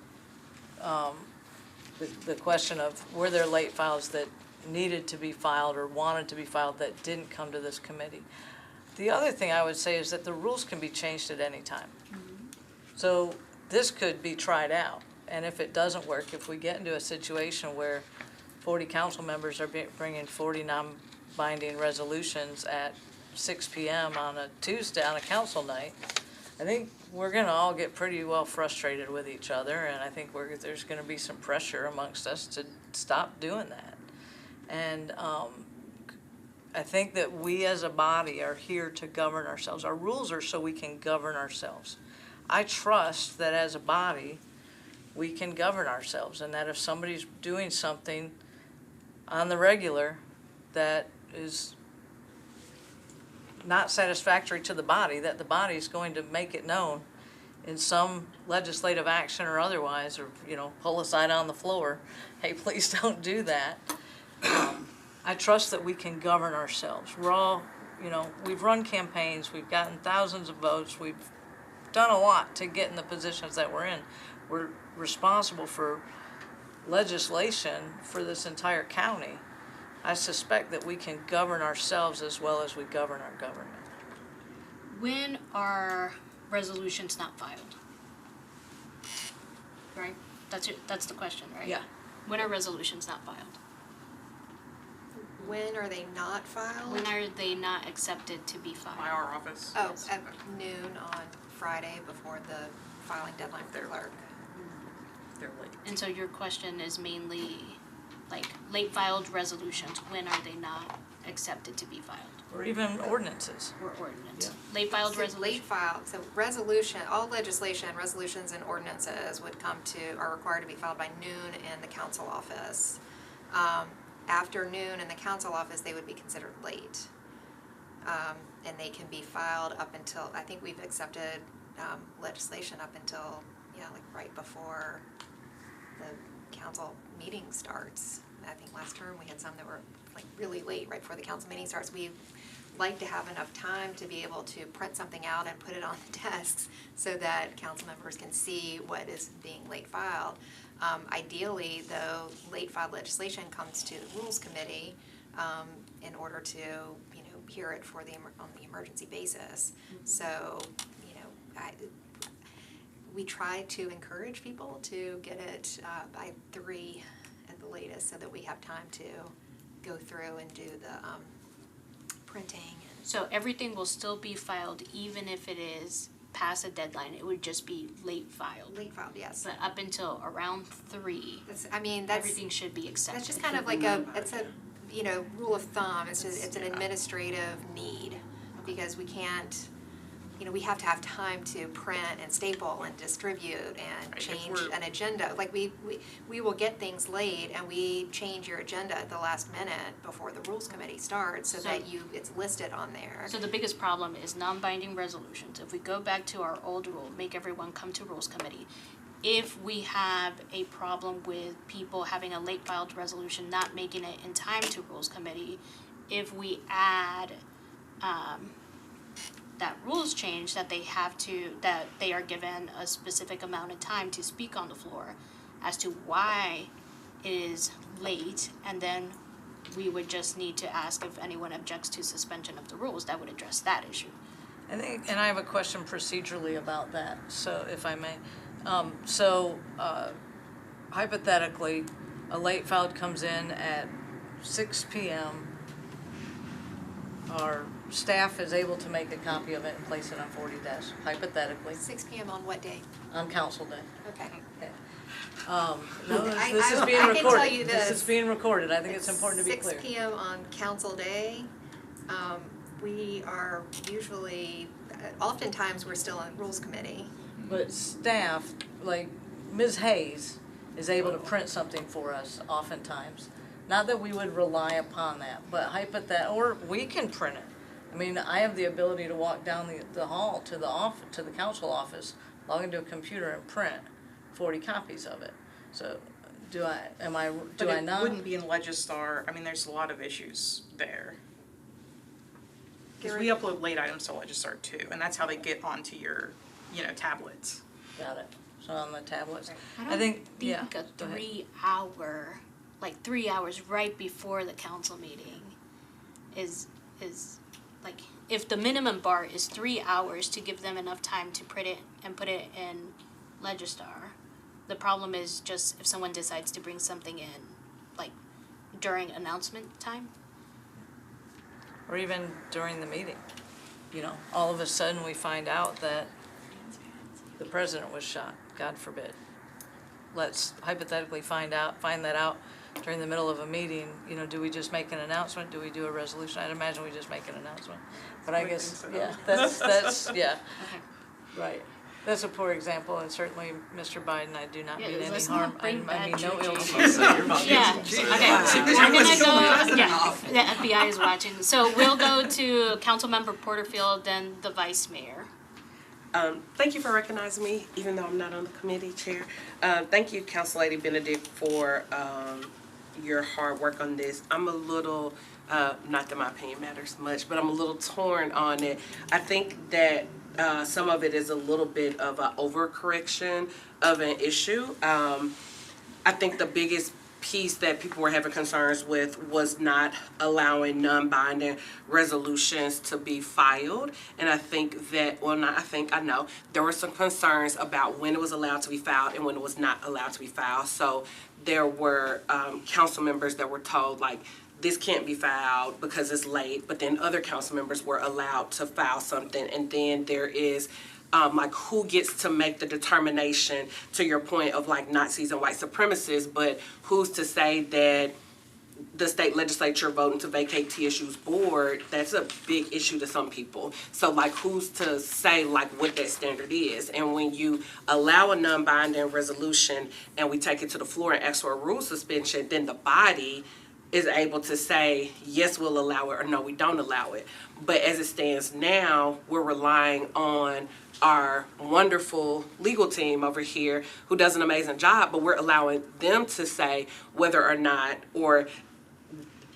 [SPEAKER 2] the question of were there late files that needed to be filed or wanted to be filed that didn't come to this committee. The other thing I would say is that the rules can be changed at any time. So this could be tried out, and if it doesn't work, if we get into a situation where 40 council members are bringing 40 non-binding resolutions at 6 p.m. on a Tuesday on a council night, I think we're going to all get pretty well frustrated with each other, and I think there's going to be some pressure amongst us to stop doing that. And I think that we as a body are here to govern ourselves. Our rules are so we can govern ourselves. I trust that as a body, we can govern ourselves, and that if somebody's doing something on the regular that is not satisfactory to the body, that the body is going to make it known in some legislative action or otherwise, or, pull aside on the floor, hey, please don't do that. I trust that we can govern ourselves. We're all, we've run campaigns, we've gotten thousands of votes, we've done a lot to get in the positions that we're in. We're responsible for legislation for this entire county. I suspect that we can govern ourselves as well as we govern our government.
[SPEAKER 1] When are resolutions not filed? Right? That's the question, right?
[SPEAKER 2] Yeah.
[SPEAKER 1] When are resolutions not filed?
[SPEAKER 3] When are they not filed?
[SPEAKER 1] When are they not accepted to be filed?
[SPEAKER 8] By our office.
[SPEAKER 3] Oh, at noon on Friday before the filing deadline for the clerk.
[SPEAKER 8] They're late.
[SPEAKER 1] And so your question is mainly like late filed resolutions, when are they not accepted to be filed?
[SPEAKER 2] Or even ordinances.
[SPEAKER 1] Or ordinance? Late filed
[SPEAKER 3] So
[SPEAKER 1] resolution?
[SPEAKER 3] late filed, so all legislation, resolutions and ordinances are required to be filed by noon in the council office. After noon in the council office, they would be considered late. And they can be filed up until, I think we've accepted legislation up until, right before the council meeting starts. I think last term we had some that were really late, right before the council meeting starts. We like to have enough time to be able to print something out and put it on the desks so that council members can see what is being late filed. Ideally, though, late filed legislation comes to the Rules Committee in order to, hear it on the emergency basis. So, we try to encourage people to get it by 3 at the latest, so that we have time to go through and do the printing.
[SPEAKER 1] So everything will still be filed even if it is past a deadline, it would just be late filed.
[SPEAKER 3] Late filed, yes.
[SPEAKER 1] But up until around 3,
[SPEAKER 3] That's
[SPEAKER 1] everything should be accepted.
[SPEAKER 3] that's just kind of like it's a, rule of thumb. It's an administrative need, because we can't, we have to have time to print and staple and distribute and
[SPEAKER 8] Right, if
[SPEAKER 3] change
[SPEAKER 8] we're-
[SPEAKER 3] an agenda. Like we will get things late, and we change your agenda at the last minute before the rules committee starts, so that it's listed on there.
[SPEAKER 1] So the biggest problem is non-binding resolutions. If we go back to our old rule, make everyone come to rules committee. If we have a problem with people having a late filed resolution, not making it in time to rules committee, if we add, that rules change, that that they are given a specific amount of time to speak on the floor as to why it is late, and then we would just need to ask if anyone objects to suspension of the rules. That would address that issue.
[SPEAKER 2] And I have a question procedurally about that, so if I may. Hypothetically, a late filed comes in at 6 p.m. Our staff is able to make a copy of it and place it on 40 desks, hypothetically,
[SPEAKER 3] 6 p.m. on what day?
[SPEAKER 2] on council day.
[SPEAKER 3] Okay.
[SPEAKER 2] Okay. No,
[SPEAKER 3] I
[SPEAKER 2] this is being
[SPEAKER 3] can tell
[SPEAKER 2] recorded.
[SPEAKER 3] you
[SPEAKER 2] This
[SPEAKER 3] this.
[SPEAKER 2] is being recorded. I think it's important to be
[SPEAKER 3] 6
[SPEAKER 2] clear.
[SPEAKER 3] p.m. on council day, we are usually, oftentimes, we're still on rules committee.
[SPEAKER 2] But staff, like Ms. Hayes, is able to print something for us oftentimes. Not that we would rely upon that, but or we can print it. I mean, I have the ability to walk down the hall to the council office, log into a computer and print 40 copies of it. So do I not?
[SPEAKER 8] But it wouldn't be in Legistar. I mean, there's a lot of issues there. Because we upload late items to Legistar too, and that's how they get onto your, tablets.
[SPEAKER 2] Got it. So on the tablets.
[SPEAKER 1] I
[SPEAKER 2] think,
[SPEAKER 1] think
[SPEAKER 2] yeah.
[SPEAKER 1] a
[SPEAKER 2] go ahead.
[SPEAKER 1] 3 hours right before the council meeting is like, if the minimum bar is 3 hours to give them enough time to print it and put it in Legistar. The problem is just if someone decides to bring something in, like during announcement time.
[SPEAKER 2] Or even during the meeting. All of a sudden we find out that the president was shot, God forbid. Let's hypothetically find that out during the middle of a meeting. Do we just make an announcement? Do we do a resolution? I'd imagine we just make an announcement. But I guess, yeah, that's, yeah, right. That's a poor example, and certainly, Mr. Biden, I do not mean any
[SPEAKER 1] let's
[SPEAKER 2] harm.
[SPEAKER 1] not bring
[SPEAKER 2] I mean
[SPEAKER 1] bad
[SPEAKER 2] no ill
[SPEAKER 1] juju.
[SPEAKER 2] will.
[SPEAKER 1] Yeah, okay, I'm gonna go, the FBI is watching. So we'll go to Councilmember Porterfield, then the Vice Mayor.
[SPEAKER 10] Thank you for recognizing me, even though I'm not on the committee, Chair. Thank you, Council Lady Benedict, for your hard work on this. I'm a little, not that my opinion matters much, but I'm a little torn on it. I think that some of it is a little bit of an overcorrection of an issue. I think the biggest piece that people were having concerns with was not allowing non-binding resolutions to be filed. And I think that, I know, there were some concerns about when it was allowed to be filed and when it was not allowed to be filed. So there were council members that were told, like, this can't be filed because it's late, but then other council members were allowed to file something. And then there is like who gets to make the determination, to your point of like Nazis and white supremacists, but who's to say that the state legislature voting to vacate TSU's board, that's a big issue to some people. So like who's to say like what that standard is? And when you allow a non-binding resolution and we take it to the floor and ask for a rule suspension, then the body is able to say, yes, we'll allow it, or no, we don't allow it. But as it stands now, we're relying on our wonderful legal team over here who does an amazing job, but we're allowing them to say whether or not, or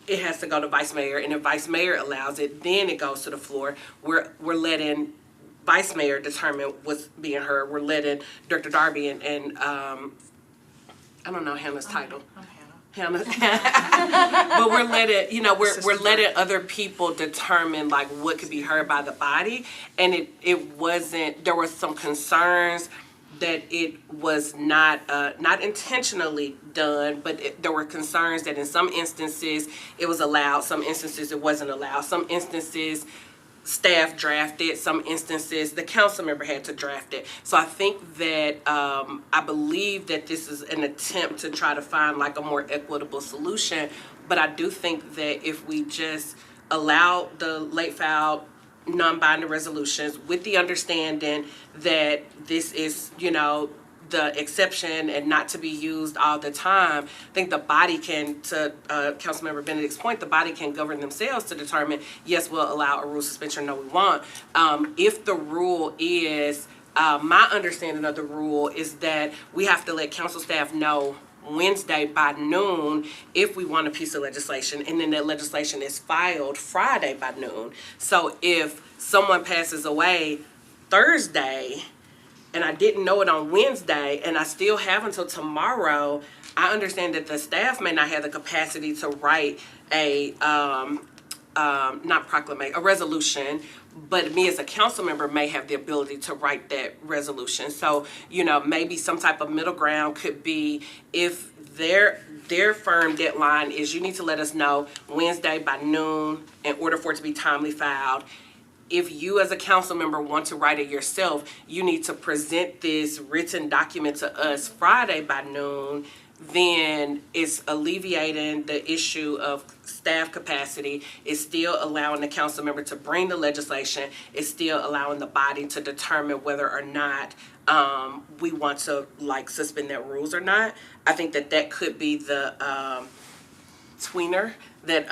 [SPEAKER 10] it has to go to vice mayor, and if vice mayor allows it, then it goes to the floor. We're letting vice mayor determine what's being heard. We're letting Director Darby and I don't know Hannah's title. Hannah. But we're letting, we're letting other people determine like what could be heard by the body. And it wasn't, there were some concerns that it was not intentionally done, but there were concerns that in some instances it was allowed, some instances it wasn't allowed, some instances staff drafted, some instances the council member had to draft it. So I think that I believe that this is an attempt to try to find like a more equitable solution, but I do think that if we just allow the late file non-binding resolutions with the understanding that this is, the exception and not to be used all the time, I think the body can, to Councilmember Benedict's point, the body can govern themselves to determine, yes, we'll allow a rule suspension, no, we won't. If the rule is, my understanding of the rule is that we have to let council staff know Wednesday by noon if we want a piece of legislation, and then that legislation is filed Friday by noon. So if someone passes away Thursday and I didn't know it on Wednesday and I still have until tomorrow, I understand that the staff may not have the capacity to write a a resolution, but me as a council member may have the ability to write that resolution. So, maybe some type of middle ground could be if their firm deadline is you need to let us know Wednesday by noon in order for it to be timely filed. If you as a council member want to write it yourself, you need to present this written document to us Friday by noon. Then it's alleviating the issue of staff capacity. It's still allowing the council member to bring the legislation. It's still allowing the body to determine whether or not we want to suspend their rules or not. I think that could be the tweener that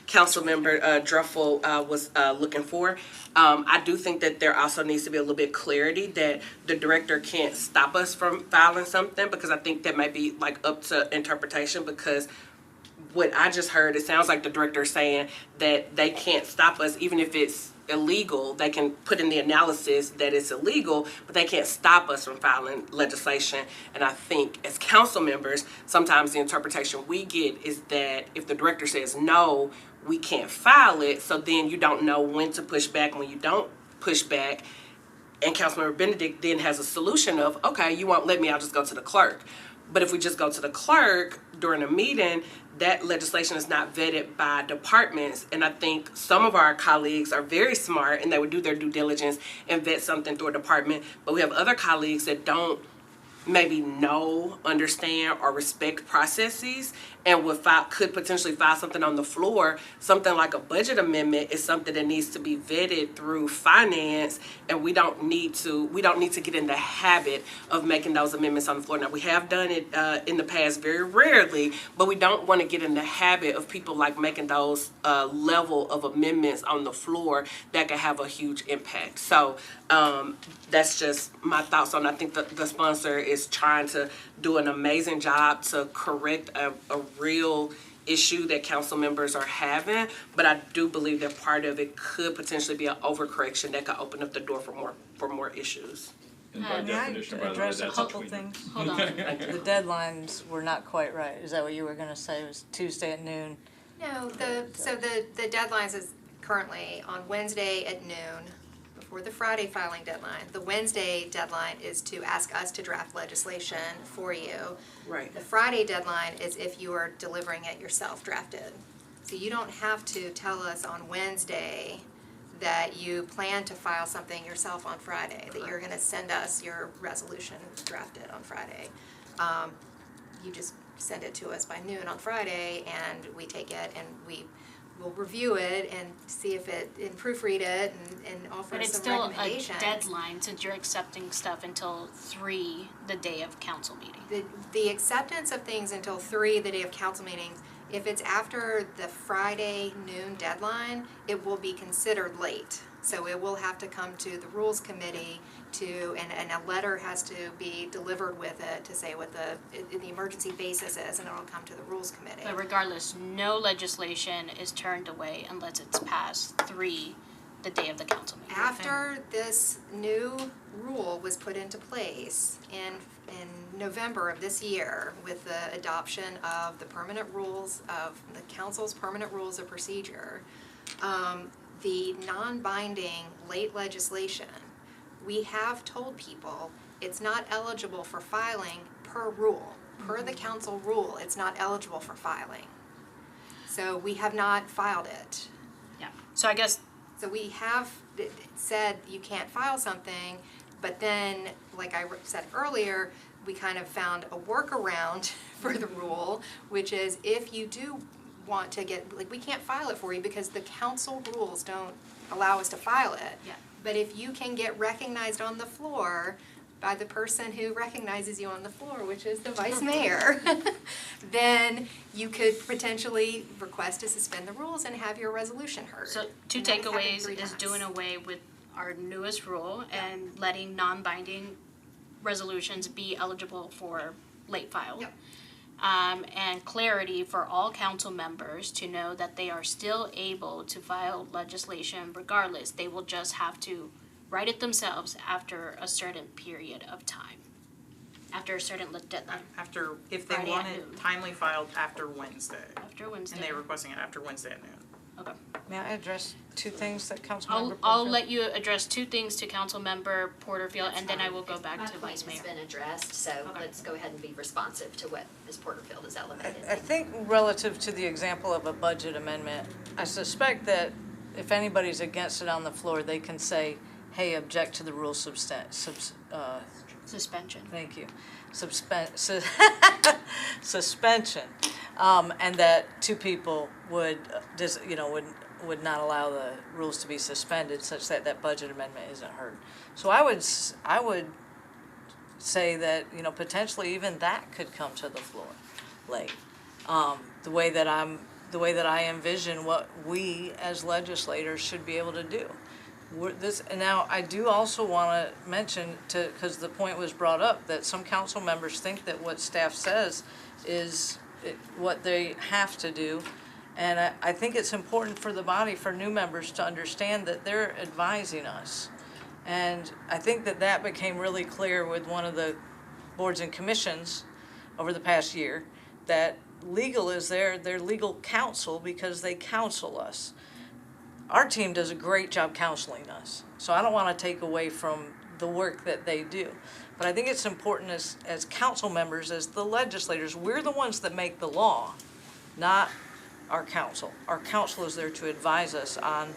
[SPEAKER 10] Councilmember Druffel was looking for. I do think that there also needs to be a little bit of clarity that the director can't stop us from filing something, because I think that might be up to interpretation, because what I just heard, it sounds like the director is saying that they can't stop us even if it's illegal. They can put in the analysis that it's illegal, but they can't stop us from filing legislation. And I think as council members, sometimes the interpretation we get is that if the director says no, we can't file it, so then you don't know when to push back and when you don't push back. And Councilmember Benedict then has a solution of, okay, you won't let me, I'll just go to the clerk. But if we just go to the clerk during a meeting, that legislation is not vetted by departments. And I think some of our colleagues are very smart and they would do their due diligence and vet something through a department. But we have other colleagues that don't maybe know, understand, or respect processes, and could potentially file something on the floor. Something like a budget amendment is something that needs to be vetted through finance, and we don't need to get in the habit of making those amendments on the floor. Now, we have done it in the past, very rarely, but we don't want to get in the habit of people making those level of amendments on the floor that can have a huge impact. So that's just my thoughts on it. I think the sponsor is trying to do an amazing job to correct a real issue that council members are having, but I do believe that part of it could potentially be an overcorrection that could open up the door for more issues.
[SPEAKER 6] And by
[SPEAKER 5] May I
[SPEAKER 6] definition, by the way,
[SPEAKER 5] address a
[SPEAKER 6] that's
[SPEAKER 5] couple
[SPEAKER 6] tweener.
[SPEAKER 5] things?
[SPEAKER 1] Hold on.
[SPEAKER 2] The deadlines were not quite right. Is that what you were going to say? It was Tuesday at noon?
[SPEAKER 3] No, the deadlines is currently on Wednesday at noon before the Friday filing deadline. The Wednesday deadline is to ask us to draft legislation for you.
[SPEAKER 10] Right.
[SPEAKER 3] The Friday deadline is if you are delivering it yourself drafted. So you don't have to tell us on Wednesday that you plan to file something yourself on Friday, that you're gonna send us your resolution drafted on Friday. You just send it to us by noon on Friday, and we take it and we'll review it and see if and proofread it and offer
[SPEAKER 1] But it's
[SPEAKER 3] some
[SPEAKER 1] still a
[SPEAKER 3] recommendations.
[SPEAKER 1] deadline since you're accepting stuff until 3 the day of council meeting.
[SPEAKER 3] The acceptance of things until 3 the day of council meetings, if it's after the Friday noon deadline, it will be considered late. So it will have to come to the rules committee and a letter has to be delivered with it to say what the emergency basis is, and it'll come to the rules committee.
[SPEAKER 1] But regardless, no legislation is turned away unless it's passed 3 the day of the council meeting.
[SPEAKER 3] After this new rule was put into place in November of this year with the adoption of the permanent rules of the council's permanent rules of procedure, the non-binding late legislation, we have told people it's not eligible for filing per rule. Per the council rule, it's not eligible for filing. So we have not filed it.
[SPEAKER 1] Yeah, so I guess,
[SPEAKER 3] So we have said you can't file something, but then, like I said earlier, we kind of found a workaround for the rule, which is if you do want to get, like, we can't file it for you because the council rules don't allow us to file it.
[SPEAKER 1] Yeah.
[SPEAKER 3] But if you can get recognized on the floor by the person who recognizes you on the floor, which is the vice mayor, then you could potentially request to suspend the rules and have your resolution heard.
[SPEAKER 1] so two
[SPEAKER 3] And that has happened
[SPEAKER 1] takeaways
[SPEAKER 3] 3
[SPEAKER 1] is
[SPEAKER 3] times.
[SPEAKER 1] doing away with our newest rule and letting non-binding resolutions be eligible for late file.
[SPEAKER 3] Yep.
[SPEAKER 1] And clarity for all council members to know that they are still able to file legislation regardless. They will just have to write it themselves after a certain period of time, after a certain deadline,
[SPEAKER 8] After, if they
[SPEAKER 1] Friday
[SPEAKER 8] want
[SPEAKER 1] at
[SPEAKER 8] it
[SPEAKER 1] noon.
[SPEAKER 8] timely filed after Wednesday,
[SPEAKER 1] after Wednesday.
[SPEAKER 8] and they're requesting it after Wednesday at noon.
[SPEAKER 1] Okay.
[SPEAKER 2] May I address two things that Councilmember
[SPEAKER 1] I'll
[SPEAKER 2] Porterfield-
[SPEAKER 1] let you address two things to Councilmember Porterfield, and then I will go back
[SPEAKER 11] My
[SPEAKER 1] to Vice
[SPEAKER 11] point
[SPEAKER 1] Mayor.
[SPEAKER 11] has been addressed, so
[SPEAKER 1] Okay.
[SPEAKER 11] let's go ahead and be responsive to what Ms. Porterfield has elevated.
[SPEAKER 2] I think relative to the example of a budget amendment, I suspect that if anybody's against it on the floor, they can say, hey, object to the rule
[SPEAKER 1] Suspension.
[SPEAKER 2] thank you, suspension. And that two people would, would not allow the rules to be suspended such that that budget amendment isn't heard. So I would say that, potentially even that could come to the floor late. The way that I envision what we as legislators should be able to do. And now I do also want to mention, because the point was brought up, that some council members think that what staff says is what they have to do. And I think it's important for the body, for new members to understand that they're advising us. And I think that became really clear with one of the boards and commissions over the past year, that legal is their legal counsel because they counsel us. Our team does a great job counseling us, so I don't want to take away from the work that they do. But I think it's important as council members, as the legislators, we're the ones that make the law, not our council. Our council is there to advise us on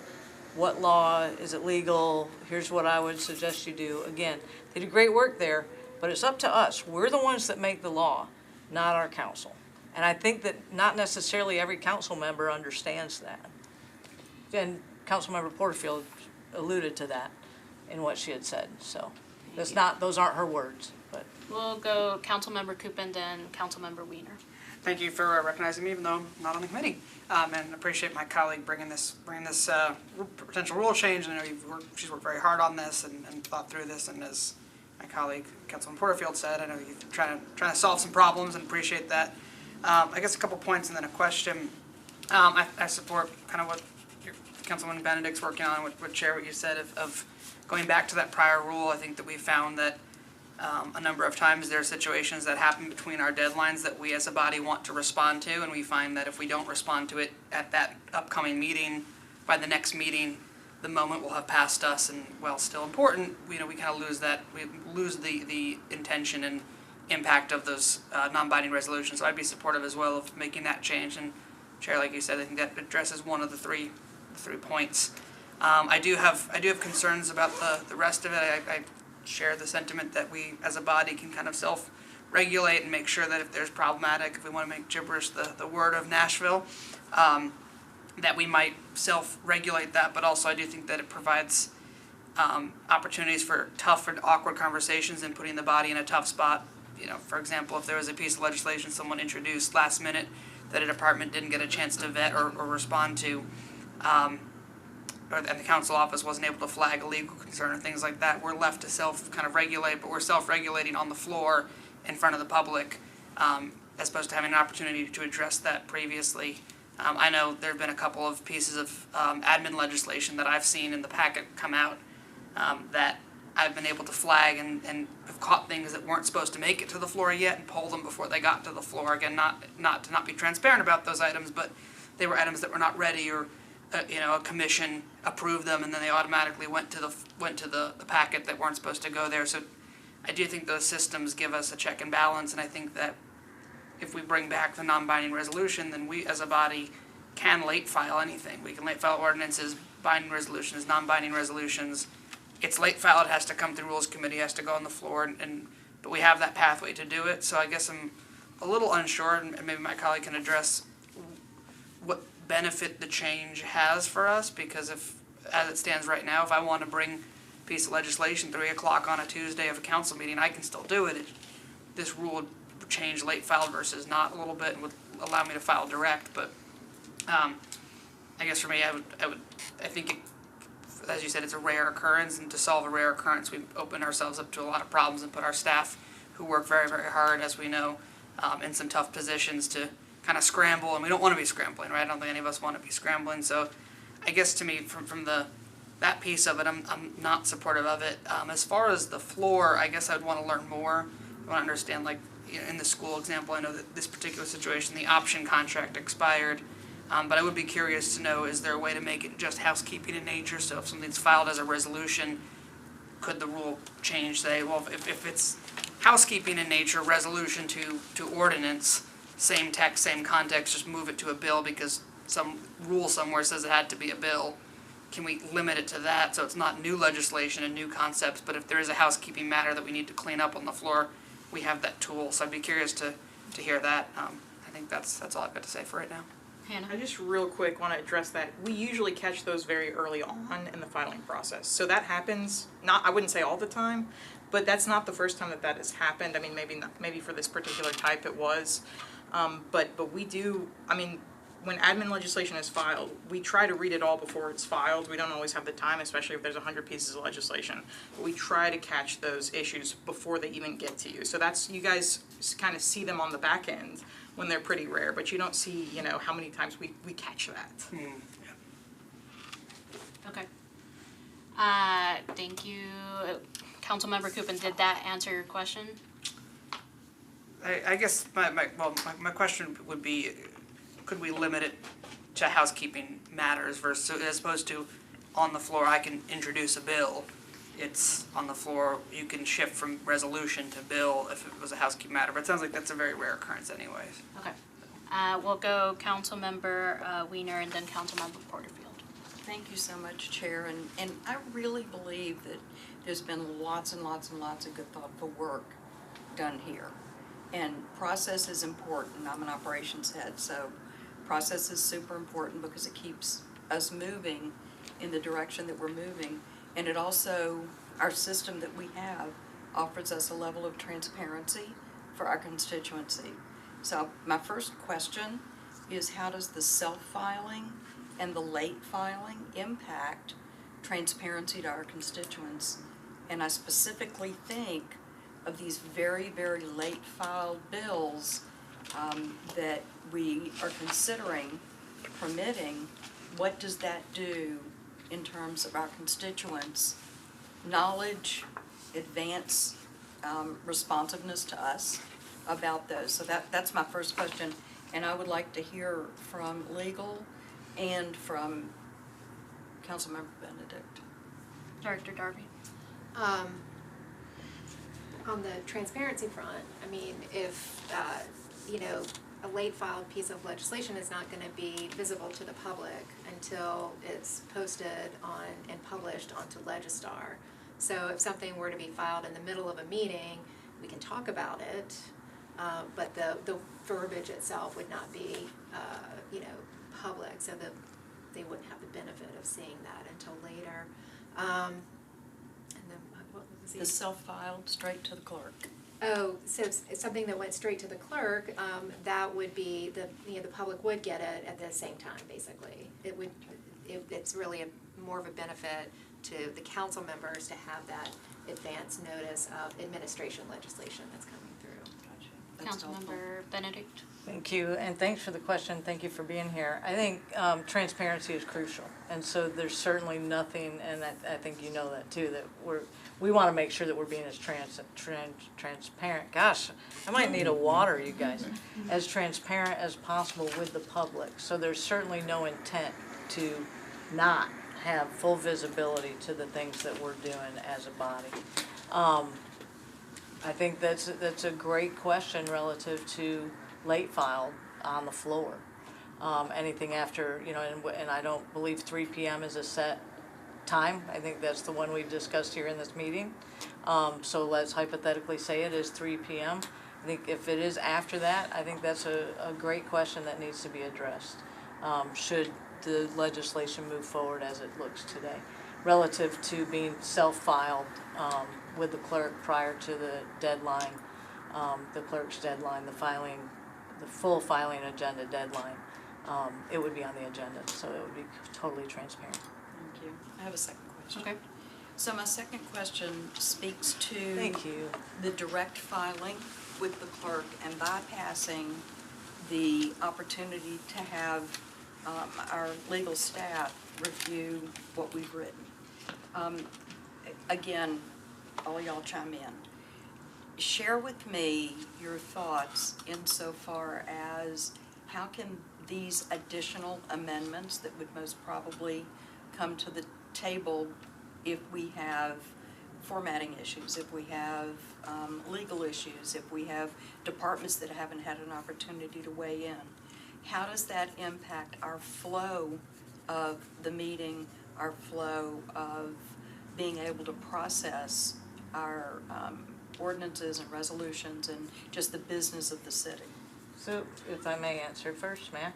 [SPEAKER 2] what law, is it legal, here's what I would suggest you do. Again, they do great work there, but it's up to us. We're the ones that make the law, not our council. And I think that not necessarily every council member understands that. And Councilmember Porterfield alluded to that in what she had said, so those aren't her words, but.
[SPEAKER 1] We'll go Councilmember Coopin, then Councilmember Weiner.
[SPEAKER 12] Thank you for recognizing me, even though I'm not on the committee, and appreciate my colleague bringing this potential rule change. I know she's worked very hard on this and thought through this, and as my colleague Councilman Porterfield said, I know you're trying to solve some problems and appreciate that. I guess a couple points and then a question. I support kind of what Councilman Benedict's working on, would share what you said of going back to that prior rule. I think that we found that a number of times there are situations that happen between our deadlines that we as a body want to respond to, and we find that if we don't respond to it at that upcoming meeting, by the next meeting, the moment will have passed us, and while still important, we kind of lose the intention and impact of those non-binding resolutions. So I'd be supportive as well of making that change, and Chair, like you said, I think that addresses one of the three points. I do have concerns about the rest of it. I share the sentiment that we as a body can kind of self-regulate and make sure that if there's problematic, if we want to make gibberish the word of Nashville, that we might self-regulate that, but also I do think that it provides opportunities for tough and awkward conversations and putting the body in a tough spot. For example, if there was a piece of legislation someone introduced last minute that a department didn't get a chance to vet or respond to, and the council office wasn't able to flag a legal concern or things like that, we're left to self-regulate, but we're self-regulating on the floor in front of the public, as opposed to having an opportunity to address that previously. I know there have been a couple of pieces of admin legislation that I've seen in the packet come out that I've been able to flag and have caught things that weren't supposed to make it to the floor yet and pull them before they got to the floor. Again, not to be transparent about those items, but they were items that were not ready, or a commission approved them and then they automatically went to the packet that weren't supposed to go there. So I do think those systems give us a check and balance, and I think that if we bring back the non-binding resolution, then we as a body can late file anything. We can late file ordinances, binding resolutions, non-binding resolutions. It's late filed, it has to come through Rules Committee, has to go on the floor, but we have that pathway to do it. So I guess I'm a little unsure, and maybe my colleague can address what benefit the change has for us, because if, as it stands right now, if I want to bring a piece of legislation 3 o'clock on a Tuesday of a council meeting, I can still do it. This rule would change late filed versus not a little bit and would allow me to file direct, but I guess for me, I think it, as you said, it's a rare occurrence, and to solve a rare occurrence, we've opened ourselves up to a lot of problems and put our staff, who work very, very hard, as we know, in some tough positions to kind of scramble, and we don't want to be scrambling, right? I don't think any of us want to be scrambling, so I guess to me, from that piece of it, I'm not supportive of it. As far as the floor, I guess I'd want to learn more. I want to understand, like, in the school example, I know that this particular situation, the option contract expired, but I would be curious to know, is there a way to make it just housekeeping in nature? So if something's filed as a resolution, could the rule change, say, well, if it's housekeeping in nature, resolution to ordinance, same text, same context, just move it to a bill because some rule somewhere says it had to be a bill. Can we limit it to that so it's not new legislation and new concepts, but if there is a housekeeping matter that we need to clean up on the floor, we have that tool. So I'd be curious to hear that. I think that's all I've got to say for right now.
[SPEAKER 1] Hannah?
[SPEAKER 8] I just real quick want to address that. We usually catch those very early on in the filing process. So that happens, I wouldn't say all the time, but that's not the first time that has happened. I mean, maybe for this particular type it was. But we do, I mean, when admin legislation is filed, we try to read it all before it's filed. We don't always have the time, especially if there's 100 pieces of legislation. But we try to catch those issues before they even get to you. So that's, you guys kind of see them on the back end when they're pretty rare, but you don't see, how many times we catch that.
[SPEAKER 1] Okay. Thank you. Councilmember Coopin, did that answer your question?
[SPEAKER 12] I guess my question would be, could we limit it to housekeeping matters versus, as opposed to on the floor, I can introduce a bill. It's on the floor, you can shift from resolution to bill if it was a housekeeping matter, but it sounds like that's a very rare occurrence anyways.
[SPEAKER 1] Okay. We'll go Councilmember Weiner and then Councilmember Porterfield.
[SPEAKER 13] Thank you so much, Chair, and I really believe that there's been lots and lots and lots of good thoughtful work done here. And process is important. I'm an operations head, so process is super important because it keeps us moving in the direction that we're moving. And it also, our system that we have offers us a level of transparency for our constituency. So my first question is, how does the self-filing and the late filing impact transparency to our constituents? And I specifically think of these very, very late filed bills that we are considering permitting. What does that do in terms of our constituents' knowledge, advance responsiveness to us about those? So that's my first question, and I would like to hear from legal and from Councilmember Benedict.
[SPEAKER 1] Director Darby.
[SPEAKER 3] On the transparency front, I mean, if, a late filed piece of legislation is not going to be visible to the public until it's posted on and published onto Legistar. So if something were to be filed in the middle of a meeting, we can talk about it, but the verbiage itself would not be, public, so that they wouldn't have the benefit of seeing that until later. And then what was
[SPEAKER 13] The self-filed straight to the clerk.
[SPEAKER 3] Oh, so it's something that went straight to the clerk, that would be, the public would get it at the same time, basically. It's really more of a benefit to the council members to have that advance notice of administration legislation that's coming through.
[SPEAKER 13] That's helpful.
[SPEAKER 1] Councilmember Benedict.
[SPEAKER 2] Thank you, and thanks for the question. Thank you for being here. I think transparency is crucial, and so there's certainly nothing, and I think you know that too, that we want to make sure that we're being as transparent. Gosh, I might need a water, you guys. As transparent as possible with the public. So there's certainly no intent to not have full visibility to the things that we're doing as a body. I think that's a great question relative to late filed on the floor. Anything after, you know, and I don't believe 3 p.m. is a set time. I think that's the one we've discussed here in this meeting. So let's hypothetically say it is 3 p.m. I think if it is after that, I think that's a great question that needs to be addressed. Should the legislation move forward as it looks today, relative to being self-filed with the clerk prior to the deadline, the clerk's deadline, the full filing agenda deadline, it would be on the agenda, so it would be totally transparent.
[SPEAKER 13] Thank you. I have a second question.
[SPEAKER 1] Okay.
[SPEAKER 13] So my second question speaks to
[SPEAKER 2] Thank you.
[SPEAKER 13] the direct filing with the clerk and bypassing the opportunity to have our legal staff review what we've written. Again, all y'all chime in. Share with me your thoughts insofar as how can these additional amendments that would most probably come to the table if we have formatting issues, if we have legal issues, if we have departments that haven't had an opportunity to weigh in. How does that impact our flow of the meeting, our flow of being able to process our ordinances and resolutions and just the business of the city?
[SPEAKER 2] So if I may answer first, ma'am.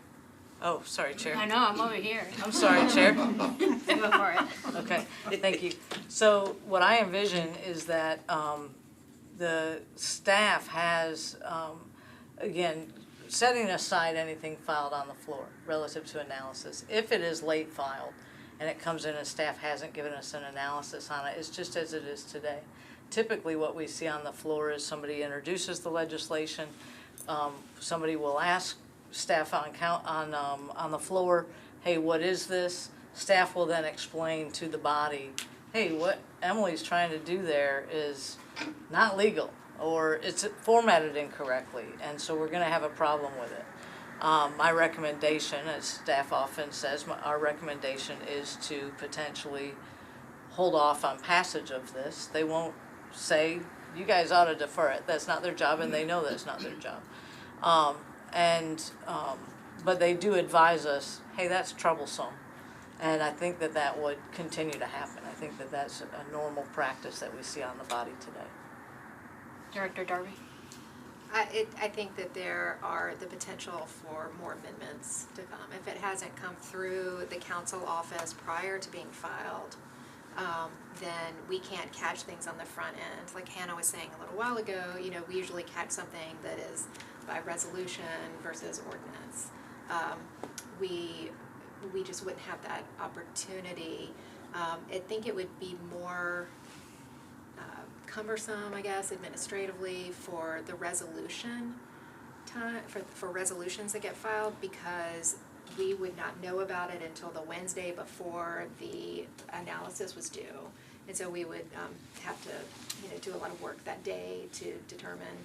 [SPEAKER 2] Oh, sorry, Chair.
[SPEAKER 1] I know, I'm over here.
[SPEAKER 2] I'm sorry, Chair.
[SPEAKER 1] Go for it.
[SPEAKER 2] Okay, thank you. So what I envision is that the staff has, again, setting aside anything filed on the floor relative to analysis. If it is late filed and it comes in and staff hasn't given us an analysis on it, it's just as it is today. Typically what we see on the floor is somebody introduces the legislation, somebody will ask staff on the floor, hey, what is this? Staff will then explain to the body, hey, what Emily's trying to do there is not legal, or it's formatted incorrectly, and so we're gonna have a problem with it. My recommendation, as staff often says, our recommendation is to potentially hold off on passage of this. They won't say, you guys ought to defer it. That's not their job, and they know that's not their job. But they do advise us, hey, that's troublesome. And I think that that would continue to happen. I think that that's a normal practice that we see on the body today.
[SPEAKER 1] Director Darby?
[SPEAKER 3] I think that there are the potential for more amendments to come. If it hasn't come through the council office prior to being filed, then we can't catch things on the front end. Like Hannah was saying a little while ago, you know, we usually catch something that is by resolution versus ordinance. We just wouldn't have that opportunity. I think it would be more cumbersome, I guess, administratively for the resolution time, for resolutions that get filed, because we would not know about it until the Wednesday before the analysis was due. And so we would have to, you know, do a lot of work that day to determine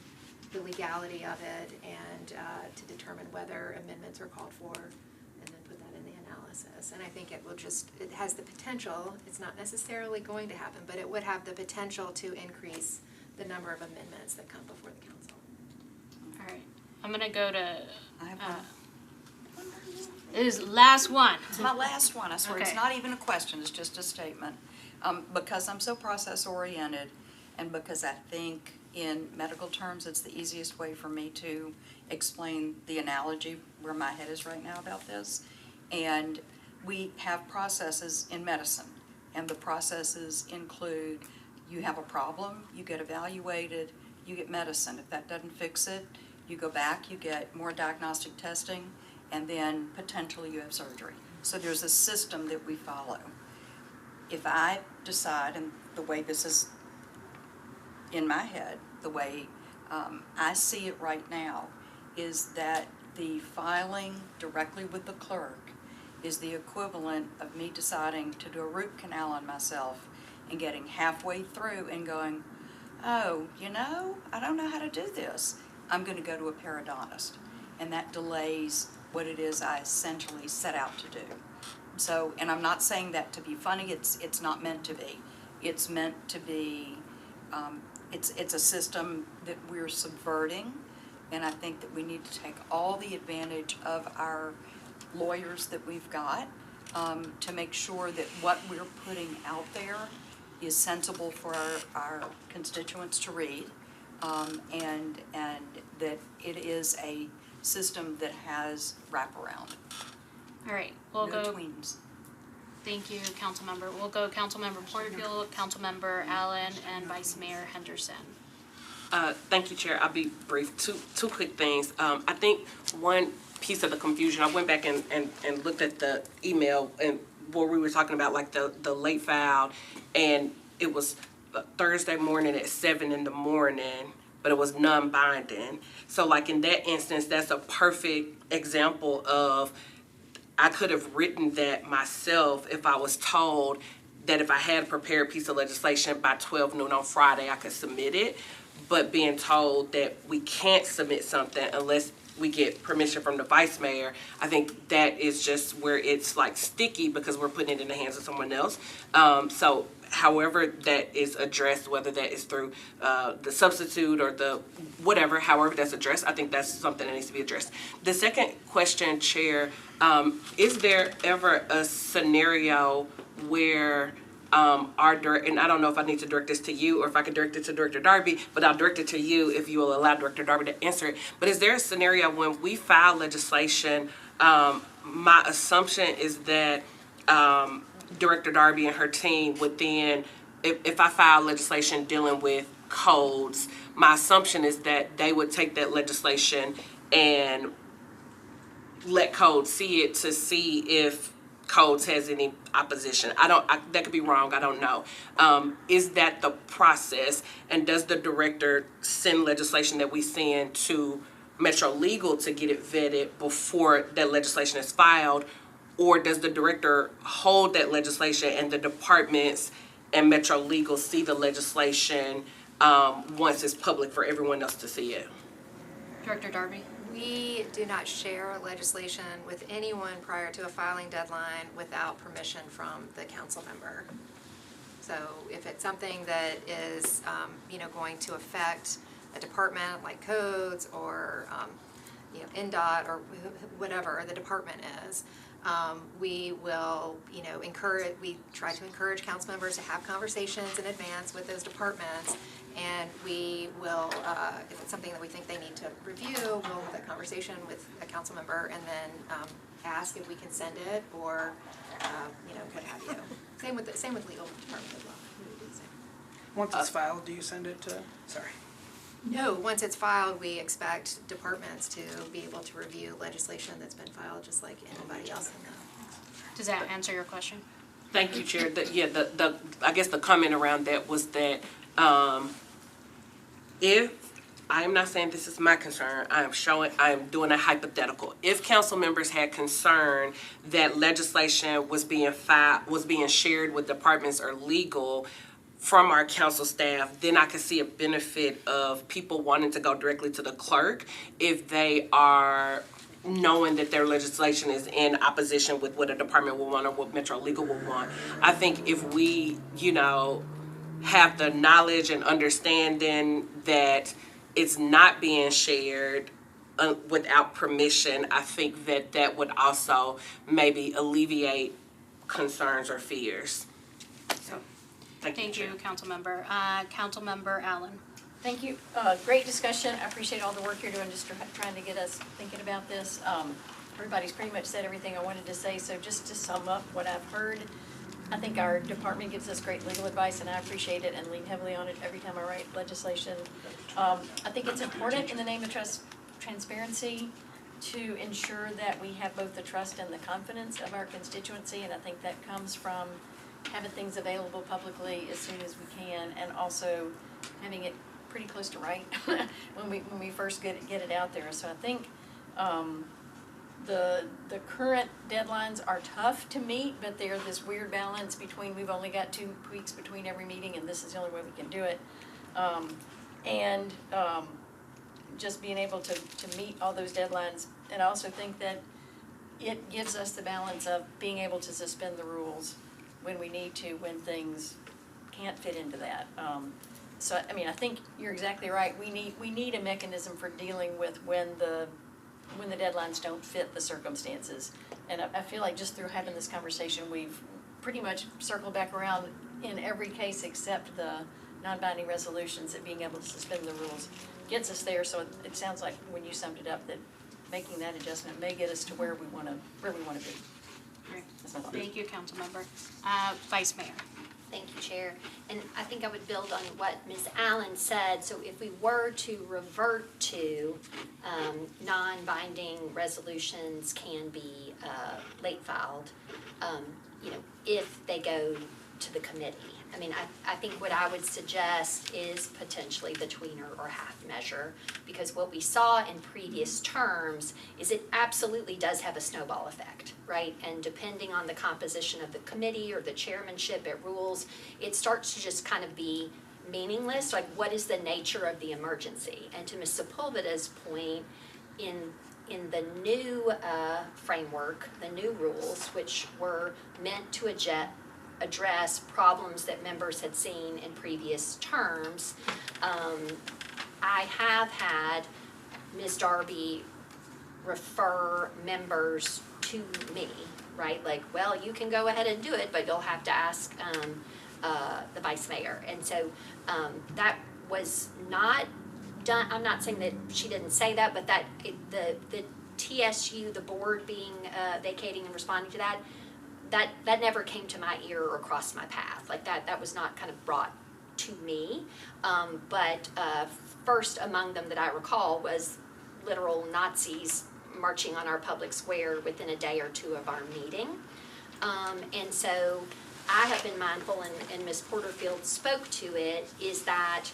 [SPEAKER 3] the legality of it and to determine whether amendments are called for, and then put that in the analysis. And I think it will it has the potential, it's not necessarily going to happen, but it would have the potential to increase the number of amendments that come before the council.
[SPEAKER 1] All right, I'm gonna go to,
[SPEAKER 13] I have one.
[SPEAKER 1] it is last one.
[SPEAKER 13] It's my last one, I swear. It's
[SPEAKER 1] Okay.
[SPEAKER 13] not even a question, it's just a statement. Because I'm so process-oriented and because I think in medical terms, it's the easiest way for me to explain the analogy where my head is right now about this. And we have processes in medicine, and the processes include you have a problem, you get evaluated, you get medicine. If that doesn't fix it, you go back, you get more diagnostic testing, and then potentially you have surgery. So there's a system that we follow. If I decide, and the way this is in my head, the way I see it right now, is that the filing directly with the clerk is the equivalent of me deciding to do a root canal on myself and getting halfway through and going, oh, you know, I don't know how to do this. I'm going to go to a periodontist. And that delays what it is I essentially set out to do. So, and I'm not saying that to be funny, it's not meant to be. It's meant to be it's a system that we're subverting, and I think that we need to take all the advantage of our lawyers that we've got to make sure that what we're putting out there is sensible for our constituents to read, and that it is a system that has wraparound.
[SPEAKER 1] All right, we'll
[SPEAKER 13] No
[SPEAKER 1] go.
[SPEAKER 13] tweens.
[SPEAKER 1] Thank you, Councilmember. We'll go Councilmember Porterfield, Councilmember Allen, and Vice Mayor Henderson.
[SPEAKER 10] Thank you, Chair. I'll be brief. Two quick things. I think one piece of the confusion, I went back and looked at the email and where we were talking about like the late file, and it was Thursday morning at 7 in the morning, but it was non-binding. So like in that instance, that's a perfect example of I could have written that myself if I was told that if I had a prepared piece of legislation by 12 noon on Friday, I could submit it. But being told that we can't submit something unless we get permission from the vice mayor, I think that is just where it's like sticky because we're putting it in the hands of someone else. So however that is addressed, whether that is through the substitute or the whatever, however that's addressed, I think that's something that needs to be addressed. The second question, Chair, is there ever a scenario where and I don't know if I need to direct this to you or if I could direct it to Director Darby, but I'll direct it to you if you will allow Director Darby to answer it. But is there a scenario when we file legislation, my assumption is that Director Darby and her team would then, if I file legislation dealing with codes, my assumption is that they would take that legislation and let codes see it to see if codes has any opposition. That could be wrong, I don't know. Is that the process? And does the director send legislation that we send to Metro Legal to get it vetted before that legislation is filed? Or does the director hold that legislation and the departments and Metro Legal see the legislation once it's public for everyone else to see it?
[SPEAKER 1] Director Darby?
[SPEAKER 3] We do not share legislation with anyone prior to a filing deadline without permission from the council member. So if it's something that is, going to affect a department like codes or, NDOT or whatever the department is, we will, we try to encourage council members to have conversations in advance with those departments. And we will, if it's something that we think they need to review, we'll have that conversation with a council member and then ask if we can send it or, what have you. Same with legal department as well.
[SPEAKER 12] Once it's filed, do you send it to, sorry.
[SPEAKER 3] No, once it's filed, we expect departments to be able to review legislation that's been filed just like anybody else in the.
[SPEAKER 1] Does that answer your question?
[SPEAKER 10] Thank you, Chair. I guess the comment around that was that if, I am not saying this is my concern, I am doing a hypothetical. If council members had concern that legislation was being shared with departments or legal from our council staff, then I could see a benefit of people wanting to go directly to the clerk if they are knowing that their legislation is in opposition with what a department will want or what Metro Legal will want. I think if we, have the knowledge and understanding that it's not being shared without permission, I think that would also maybe alleviate concerns or fears. So,
[SPEAKER 1] Thank you, Councilmember. Councilmember Allen.
[SPEAKER 11] Thank you. Great discussion. I appreciate all the work you're doing, just trying to get us thinking about this. Everybody's pretty much said everything I wanted to say, so just to sum up what I've heard, I think our department gives us great legal advice, and I appreciate it and lean heavily on it every time I write legislation. I think it's important in the name of transparency to ensure that we have both the trust and the confidence of our constituency, and I think that comes from having things available publicly as soon as we can, and also having it pretty close to right when we first get it out there. So I think the current deadlines are tough to meet, but they're this weird balance between we've only got 2 weeks between every meeting and this is the only way we can do it. Just being able to meet all those deadlines. And I also think that it gives us the balance of being able to suspend the rules when we need to, when things can't fit into that. So, I mean, I think you're exactly right. We need a mechanism for dealing with when the deadlines don't fit the circumstances. And I feel like just through having this conversation, we've pretty much circled back around in every case except the non-binding resolutions, that being able to suspend the rules gets us there. So it sounds like when you summed it up, that making that adjustment may get us to where we really wanna be. That's my thought.
[SPEAKER 1] Thank you, Councilmember. Vice Mayor.
[SPEAKER 14] Thank you, Chair. And I think I would build on what Ms. Allen said. So if we were to revert to non-binding resolutions can be late filed, if they go to the committee. I mean, I think what I would suggest is potentially the tweener or half measure, because what we saw in previous terms is it absolutely does have a snowball effect, right? And depending on the composition of the committee or the chairmanship, it rules, it starts to just kind of be meaningless, like what is the nature of the emergency? And to Ms. Sepulveda's point, in the new framework, the new rules, which were meant to address problems that members had seen in previous terms, I have had Ms. Darby refer members to me, right? Like, well, you can go ahead and do it, but you'll have to ask the vice mayor. And so that was not done. I'm not saying that she didn't say that, but the TSU, the board being vacating and responding to that never came to my ear or crossed my path. Like that was not kind of brought to me. But first among them that I recall was literal Nazis marching on our public square within a day or two of our meeting. And so I have been mindful, and Ms. Porterfield spoke to it, is that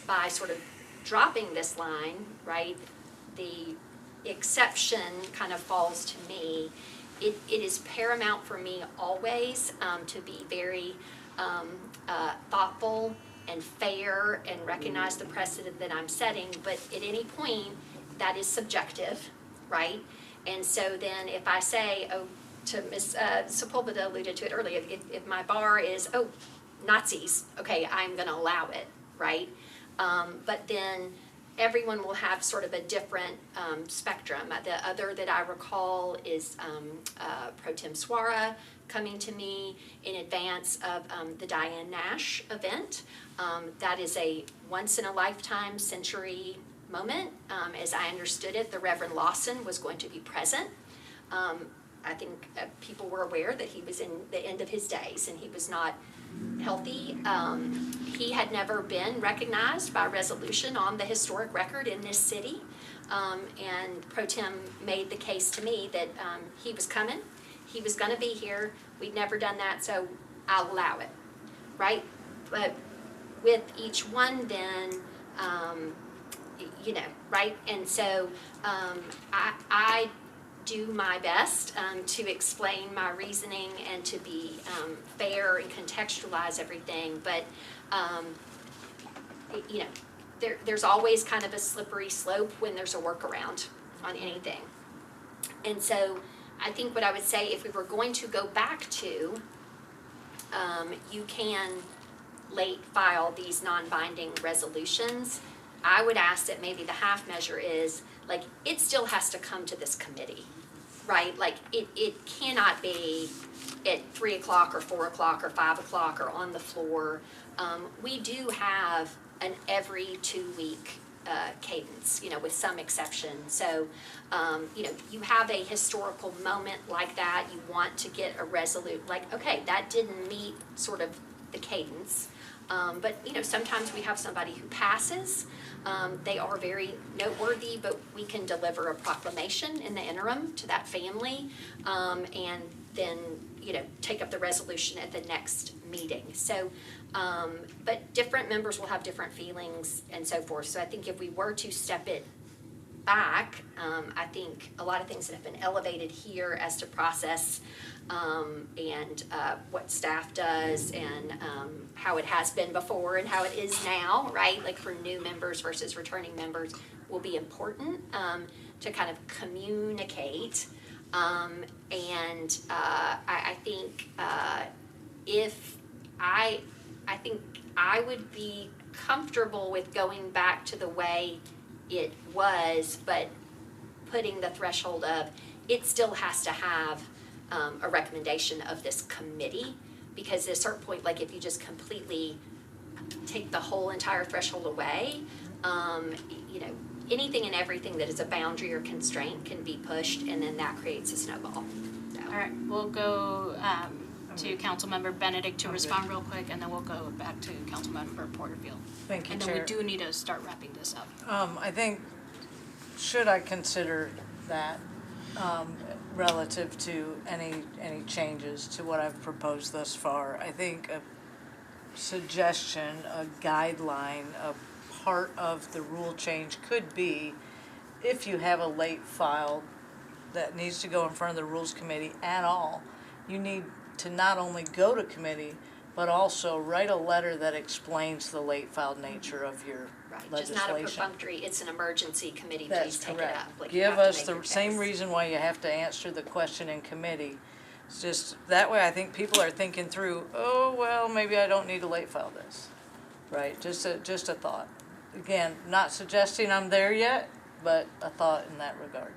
[SPEAKER 14] by sort of dropping this line, right, the exception kind of falls to me. It is paramount for me always to be very thoughtful and fair and recognize the precedent that I'm setting, but at any point that is subjective, right? And so then if I say, to Ms. Sepulveda alluded to it earlier, if my bar is, Nazis, okay, I'm gonna allow it, right? But then everyone will have sort of a different spectrum. The other that I recall is Pro Tem Suara coming to me in advance of the Diane Nash event. That is a once-in-a-lifetime century moment. As I understood it, the Reverend Lawson was going to be present. I think people were aware that he was in the end of his days and he was not healthy. He had never been recognized by resolution on the historic record in this city. And Pro Tem made the case to me that he was coming, he was gonna be here, we'd never done that, so I'll allow it, right? But with each one then, right? And so I do my best to explain my reasoning and to be fair and contextualize everything, but there's always kind of a slippery slope when there's a workaround on anything. And so I think what I would say, if we were going to go back to, you can late file these non-binding resolutions, I would ask that maybe the half measure is, like, it still has to come to this committee, right? Like, it cannot be at 3 o'clock or 4 o'clock or 5 o'clock or on the floor. We do have an every 2 week cadence, with some exception. So, you have a historical moment like that, you want to get a resolute, like, okay, that didn't meet sort of the cadence. But, sometimes we have somebody who passes. They are very noteworthy, but we can deliver a proclamation in the interim to that family, and then, take up the resolution at the next meeting. So, but different members will have different feelings and so forth. So I think if we were to step it back, I think a lot of things that have been elevated here as to process and what staff does and how it has been before and how it is now, right? Like for new members versus returning members will be important to kind of communicate. And I think if I I think I would be comfortable with going back to the way it was, but putting the threshold of, it still has to have a recommendation of this committee, because at a certain point, like if you just completely take the whole entire threshold away, you know, anything and everything that is a boundary or constraint can be pushed, and then that creates a snowball. So.
[SPEAKER 1] All right, we'll go to Councilmember Benedict to respond real quick, and then we'll go back to Councilmember Porterfield.
[SPEAKER 2] Thank you,
[SPEAKER 1] And then
[SPEAKER 2] Chair.
[SPEAKER 1] we do need to start wrapping this up.
[SPEAKER 2] I think, should I consider that relative to any changes to what I've proposed thus far? I think a suggestion, a guideline, a part of the rule change could be, if you have a late file that needs to go in front of the Rules Committee at all, you need to not only go to committee, but also write a letter that explains the late filed nature of your
[SPEAKER 14] Right,
[SPEAKER 2] legislation.
[SPEAKER 14] just not a perfunctory, it's an emergency committee,
[SPEAKER 2] That's
[SPEAKER 14] please take it
[SPEAKER 2] correct.
[SPEAKER 14] up. Like, you
[SPEAKER 2] Give
[SPEAKER 14] have to
[SPEAKER 2] us
[SPEAKER 14] make
[SPEAKER 2] the
[SPEAKER 14] your
[SPEAKER 2] same
[SPEAKER 14] case.
[SPEAKER 2] reason why you have to answer the question in committee. It's just, that way I think people are thinking through, oh, well, maybe I don't need to late file this, right? Just a thought. Again, not suggesting I'm there yet, but a thought in that regard.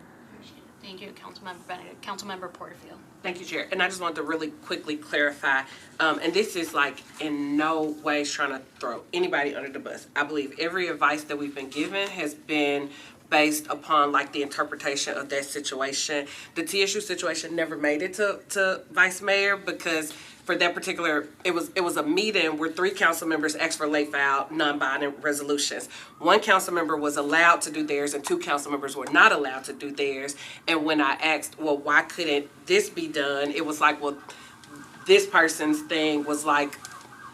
[SPEAKER 1] Thank you, Councilmember Benedict. Councilmember Porterfield.
[SPEAKER 10] Thank you, Chair. And I just wanted to really quickly clarify, and this is like in no way trying to throw anybody under the bus. I believe every advice that we've been given has been based upon like the interpretation of that situation. The TSU situation never made it to Vice Mayor because for that particular, it was a meeting where 3 council members asked for late file non-binding resolutions. 1 council member was allowed to do theirs and 2 council members were not allowed to do theirs. And when I asked, well, why couldn't this be done? It was like, well, this person's thing was like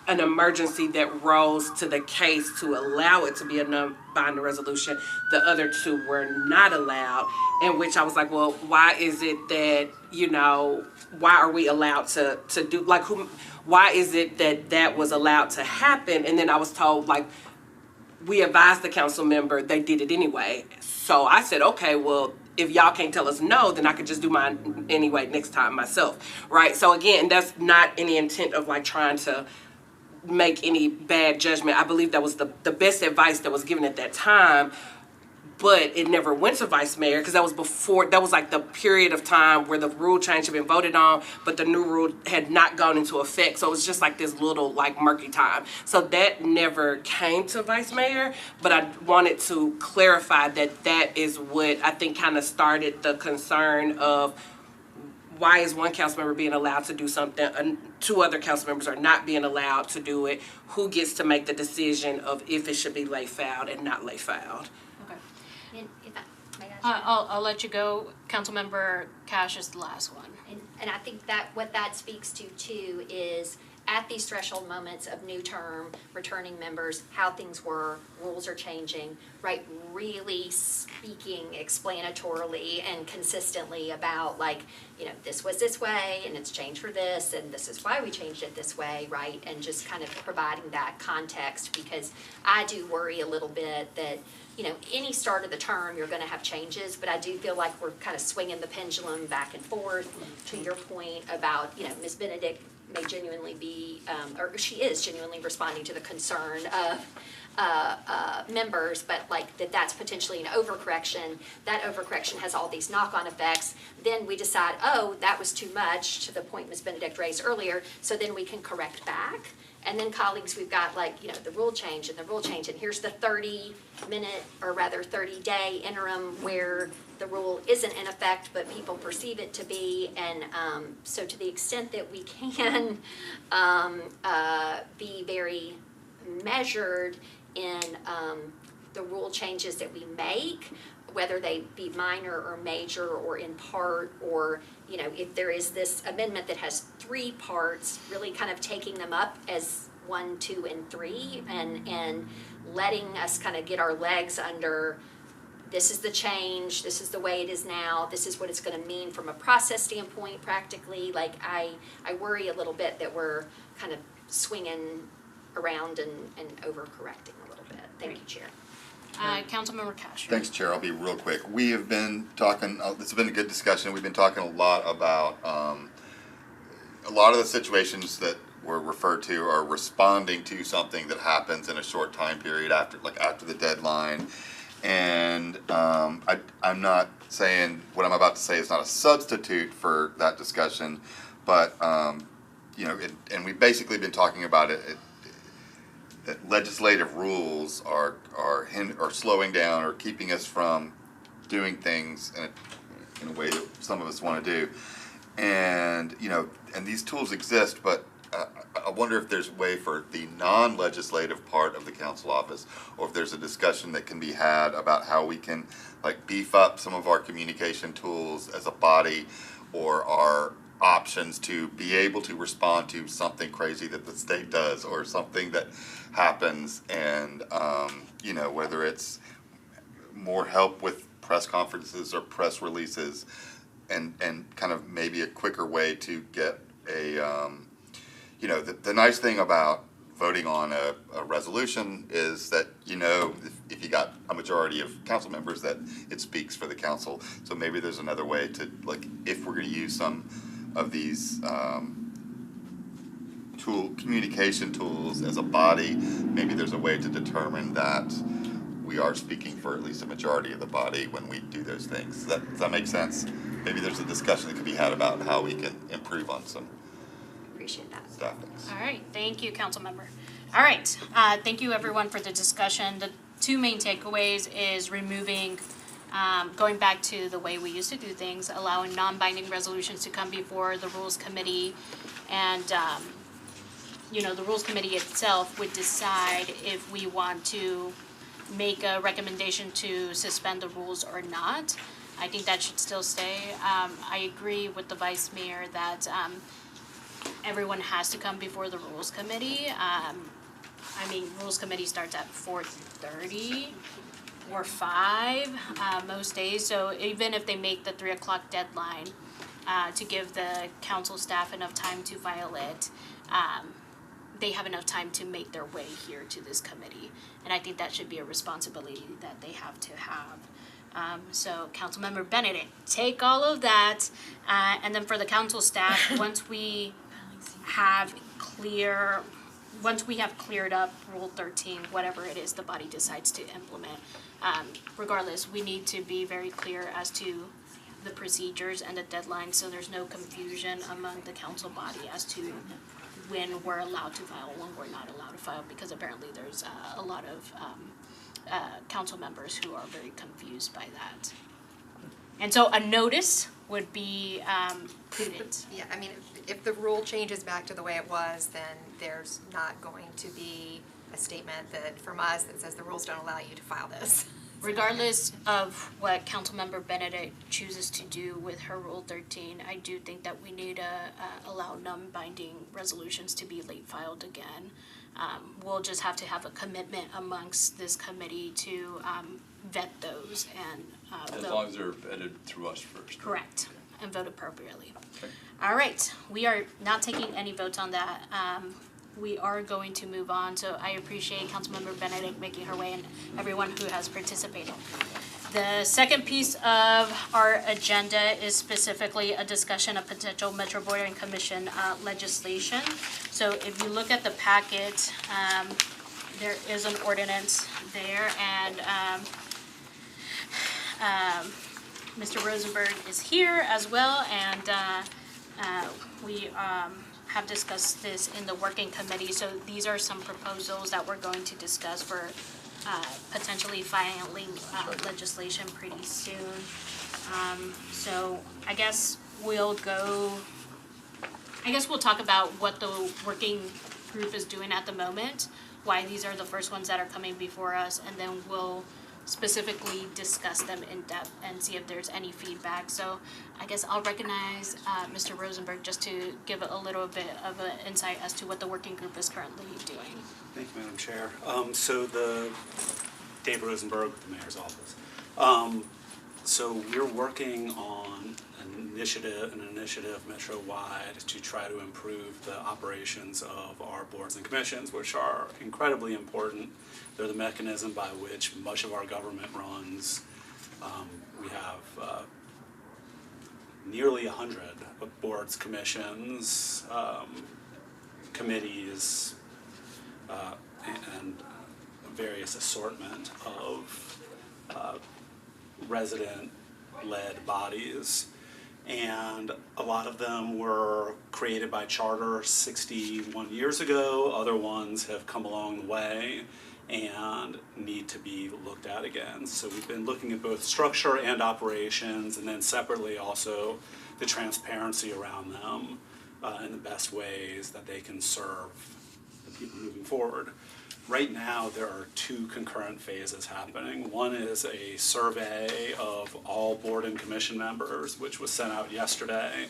[SPEAKER 10] an emergency that rose to the case to allow it to be a non-binding resolution. The other 2 were not allowed, in which I was like, well, why is it that, you know, why are we allowed to do, like, why is it that was allowed to happen? And then I was told, like, we advised the council member, they did it anyway. So I said, okay, well, if y'all can't tell us no, then I could just do mine anyway next time myself, right? So again, that's not any intent of like trying to make any bad judgment. I believe that was the best advice that was given at that time, but it never went to Vice Mayor because that was before, that was like the period of time where the rule change had been voted on, but the new rule had not gone into effect. So it was just like this little like murky time. So that never came to Vice Mayor, but I wanted to clarify that that is what I think kind of started the concern of why is 1 council member being allowed to do something and 2 other council members are not being allowed to do it? Who gets to make the decision of if it should be late filed and not late filed?
[SPEAKER 14] And if I, may I
[SPEAKER 1] I'll let you go. Councilmember Cash is the last one.
[SPEAKER 14] And I think that what that speaks to too is at these threshold moments of new term, returning members, how things were, rules are changing, right? Really speaking explanatorily and consistently about like, you know, this was this way and it's changed for this and this is why we changed it this way, right? And just kind of providing that context, because I do worry a little bit that, you know, any start of the term, you're gonna have changes, but I do feel like we're kind of swinging the pendulum back and forth. To your point about, you know, Ms. Benedict may genuinely be, or she is genuinely responding to the concern of members, but like that's potentially an overcorrection. That overcorrection has all these knock-on effects. Then we decide, oh, that was too much, to the point Ms. Benedict raised earlier, so then we can correct back. And then colleagues, we've got like, you know, the rule change, and here's the 30-minute, or rather 30-day interim where the rule isn't in effect, but people perceive it to be. And so to the extent that we can be very measured in the rule changes that we make, whether they be minor or major or in part, or, you know, if there is this amendment that has 3 parts, really kind of taking them up as 1, 2, and 3, and letting us kind of get our legs under, this is the change, this is the way it is now, this is what it's gonna mean from a process standpoint practically. Like I worry a little bit that we're kind of swinging around and overcorrecting a little bit. Thank you, Chair.
[SPEAKER 1] Councilmember Cash.
[SPEAKER 7] Thanks, Chair. I'll be real quick. We have been talking, this has been a good discussion. We've been talking a lot about a lot of the situations that were referred to are responding to something that happens in a short time period after the deadline. And I'm not saying what I'm about to say is not a substitute for that discussion, but and we've basically been talking about it that legislative rules are slowing down or keeping us from doing things in a way that some of us want to do. And and these tools exist, but I wonder if there's a way for the non-legislative part of the council office, or if there's a discussion that can be had about how we can beef up some of our communication tools as a body, or our options to be able to respond to something crazy that the state does or something that happens, and whether it's more help with press conferences or press releases, and kind of maybe a quicker way to get a the nice thing about voting on a resolution is that if you got a majority of council members that it speaks for the council. So maybe there's another way to, if we're going to use some of these communication tools as a body, maybe there's a way to determine that we are speaking for at least a majority of the body when we do those things. Does that make sense? Maybe there's a discussion that could be had about how we can improve on some
[SPEAKER 14] Appreciate that.
[SPEAKER 7] staffings.
[SPEAKER 1] All right, thank you, Councilmember. All right, thank you everyone for the discussion. The two main takeaways is removing, going back to the way we used to do things, allowing non-binding resolutions to come before the Rules Committee, and the Rules Committee itself would decide if we want to make a recommendation to suspend the rules or not. I think that should still stay. I agree with the Vice Mayor that everyone has to come before the Rules Committee. Rules Committee starts at 4:30 or 5 most days. So even if they make the 3 o'clock deadline to give the council staff enough time to file it, they have enough time to make their way here to this committee. And I think that should be a responsibility that they have to have. So Councilmember Benedict, take all of that. And then for the council staff, once we have cleared up Rule 13, whatever it is the body decides to implement, regardless, we need to be very clear as to the procedures and the deadlines, so there's no confusion among the council body as to when we're allowed to file, when we're not allowed to file, because apparently there's a lot of council members who are very confused by that. And so a notice would be prudent.
[SPEAKER 3] Yeah, if the rule changes back to the way it was, then there's not going to be a statement from us that says the rules don't allow you to file this.
[SPEAKER 1] Regardless of what Councilmember Benedict chooses to do with her Rule 13, I do think that we need to allow non-binding resolutions to be late filed again. We'll just have to have a commitment amongst this committee to vet those and
[SPEAKER 6] As long as they're vetted through us first.
[SPEAKER 1] correct, and vote appropriately.
[SPEAKER 6] Okay.
[SPEAKER 1] All right, we are not taking any votes on that. We are going to move on, so I appreciate Councilmember Benedict making her way and everyone who has participated. The second piece of our agenda is specifically a discussion of potential Metropolitan Commission legislation. So if you look at the packet, there is an ordinance there, and Mr. Rosenberg is here as well, and we have discussed this in the working committee. So these are some proposals that we're going to discuss for potentially filing legislation pretty soon. So I guess we'll talk about what the working group is doing at the moment, why these are the first ones that are coming before us, and then we'll specifically discuss them in depth and see if there's any feedback. So I guess I'll recognize Mr. Rosenberg just to give a little bit of an insight as to what the working group is currently doing.
[SPEAKER 15] Thank you, Madam Chair. So Dave Rosenberg with the Mayor's Office. So we're working on an initiative Metro-wide to try to improve the operations of our boards and commissions, which are incredibly important. They're the mechanism by which much of our government runs. We have nearly 100 boards, commissions, committees and various assortment of resident-led bodies. And a lot of them were created by charter 61 years ago. Other ones have come along the way and need to be looked at again. So we've been looking at both structure and operations, and then separately also the transparency around them and the best ways that they can serve the people moving forward. Right now, there are two concurrent phases happening. One is a survey of all board and commission members, which was sent out yesterday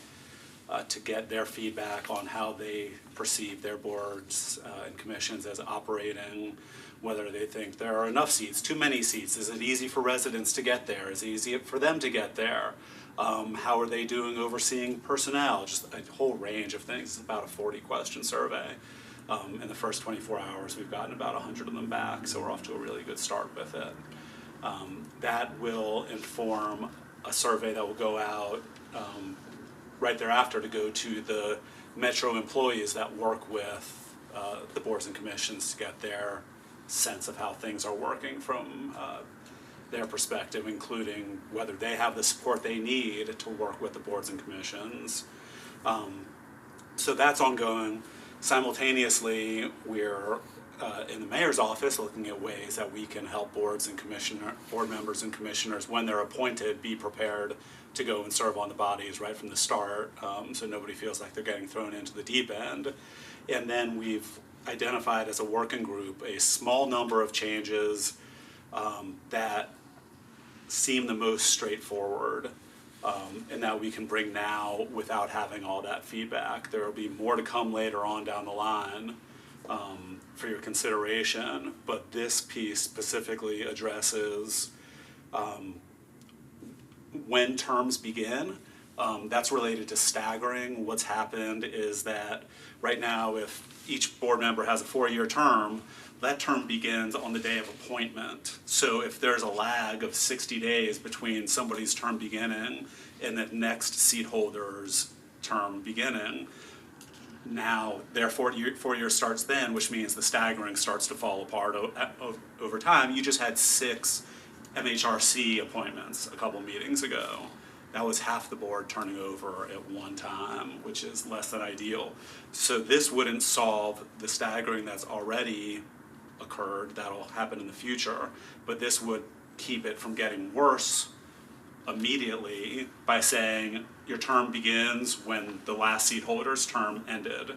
[SPEAKER 15] to get their feedback on how they perceive their boards and commissions as operating, whether they think there are enough seats, too many seats, is it easy for residents to get there, is it easy for them to get there, how are they doing overseeing personnel, just a whole range of things. It's about a 40-question survey. In the first 24 hours, we've gotten about 100 of them back, so we're off to a really good start with it. That will inform a survey that will go out right thereafter to go to the Metro employees that work with the boards and commissions to get their sense of how things are working from their perspective, including whether they have the support they need to work with the boards and commissions. So that's ongoing. Simultaneously, we're in the mayor's office looking at ways that we can help board members and commissioners, when they're appointed, be prepared to go and serve on the bodies right from the start, so nobody feels like they're getting thrown into the deep end. And then we've identified as a working group a small number of changes that seem the most straightforward. And that we can bring now without having all that feedback. There will be more to come later on down the line for your consideration, but this piece specifically addresses when terms begin. That's related to staggering. What's happened is that right now, if each board member has a 4-year term, that term begins on the day of appointment. So if there's a lag of 60 days between somebody's term beginning and the next seat holder's term beginning, now their 4 year starts then, which means the staggering starts to fall apart over time. You just had 6 MHRC appointments a couple meetings ago. That was half the board turning over at one time, which is less than ideal. So this wouldn't solve the staggering that's already occurred, that'll happen in the future, but this would keep it from getting worse immediately by saying your term begins when the last seat holder's term ended.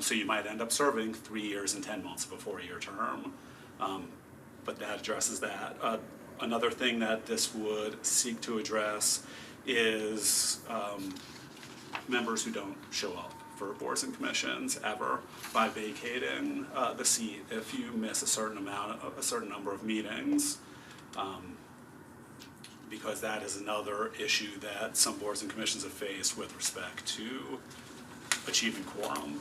[SPEAKER 15] So you might end up serving 3 years and 10 months of a 4-year term, but that addresses that. Another thing that this would seek to address is members who don't show up for boards and commissions ever by vacating the seat if you miss a certain number of meetings, because that is another issue that some boards and commissions have faced with respect to achieving quorum.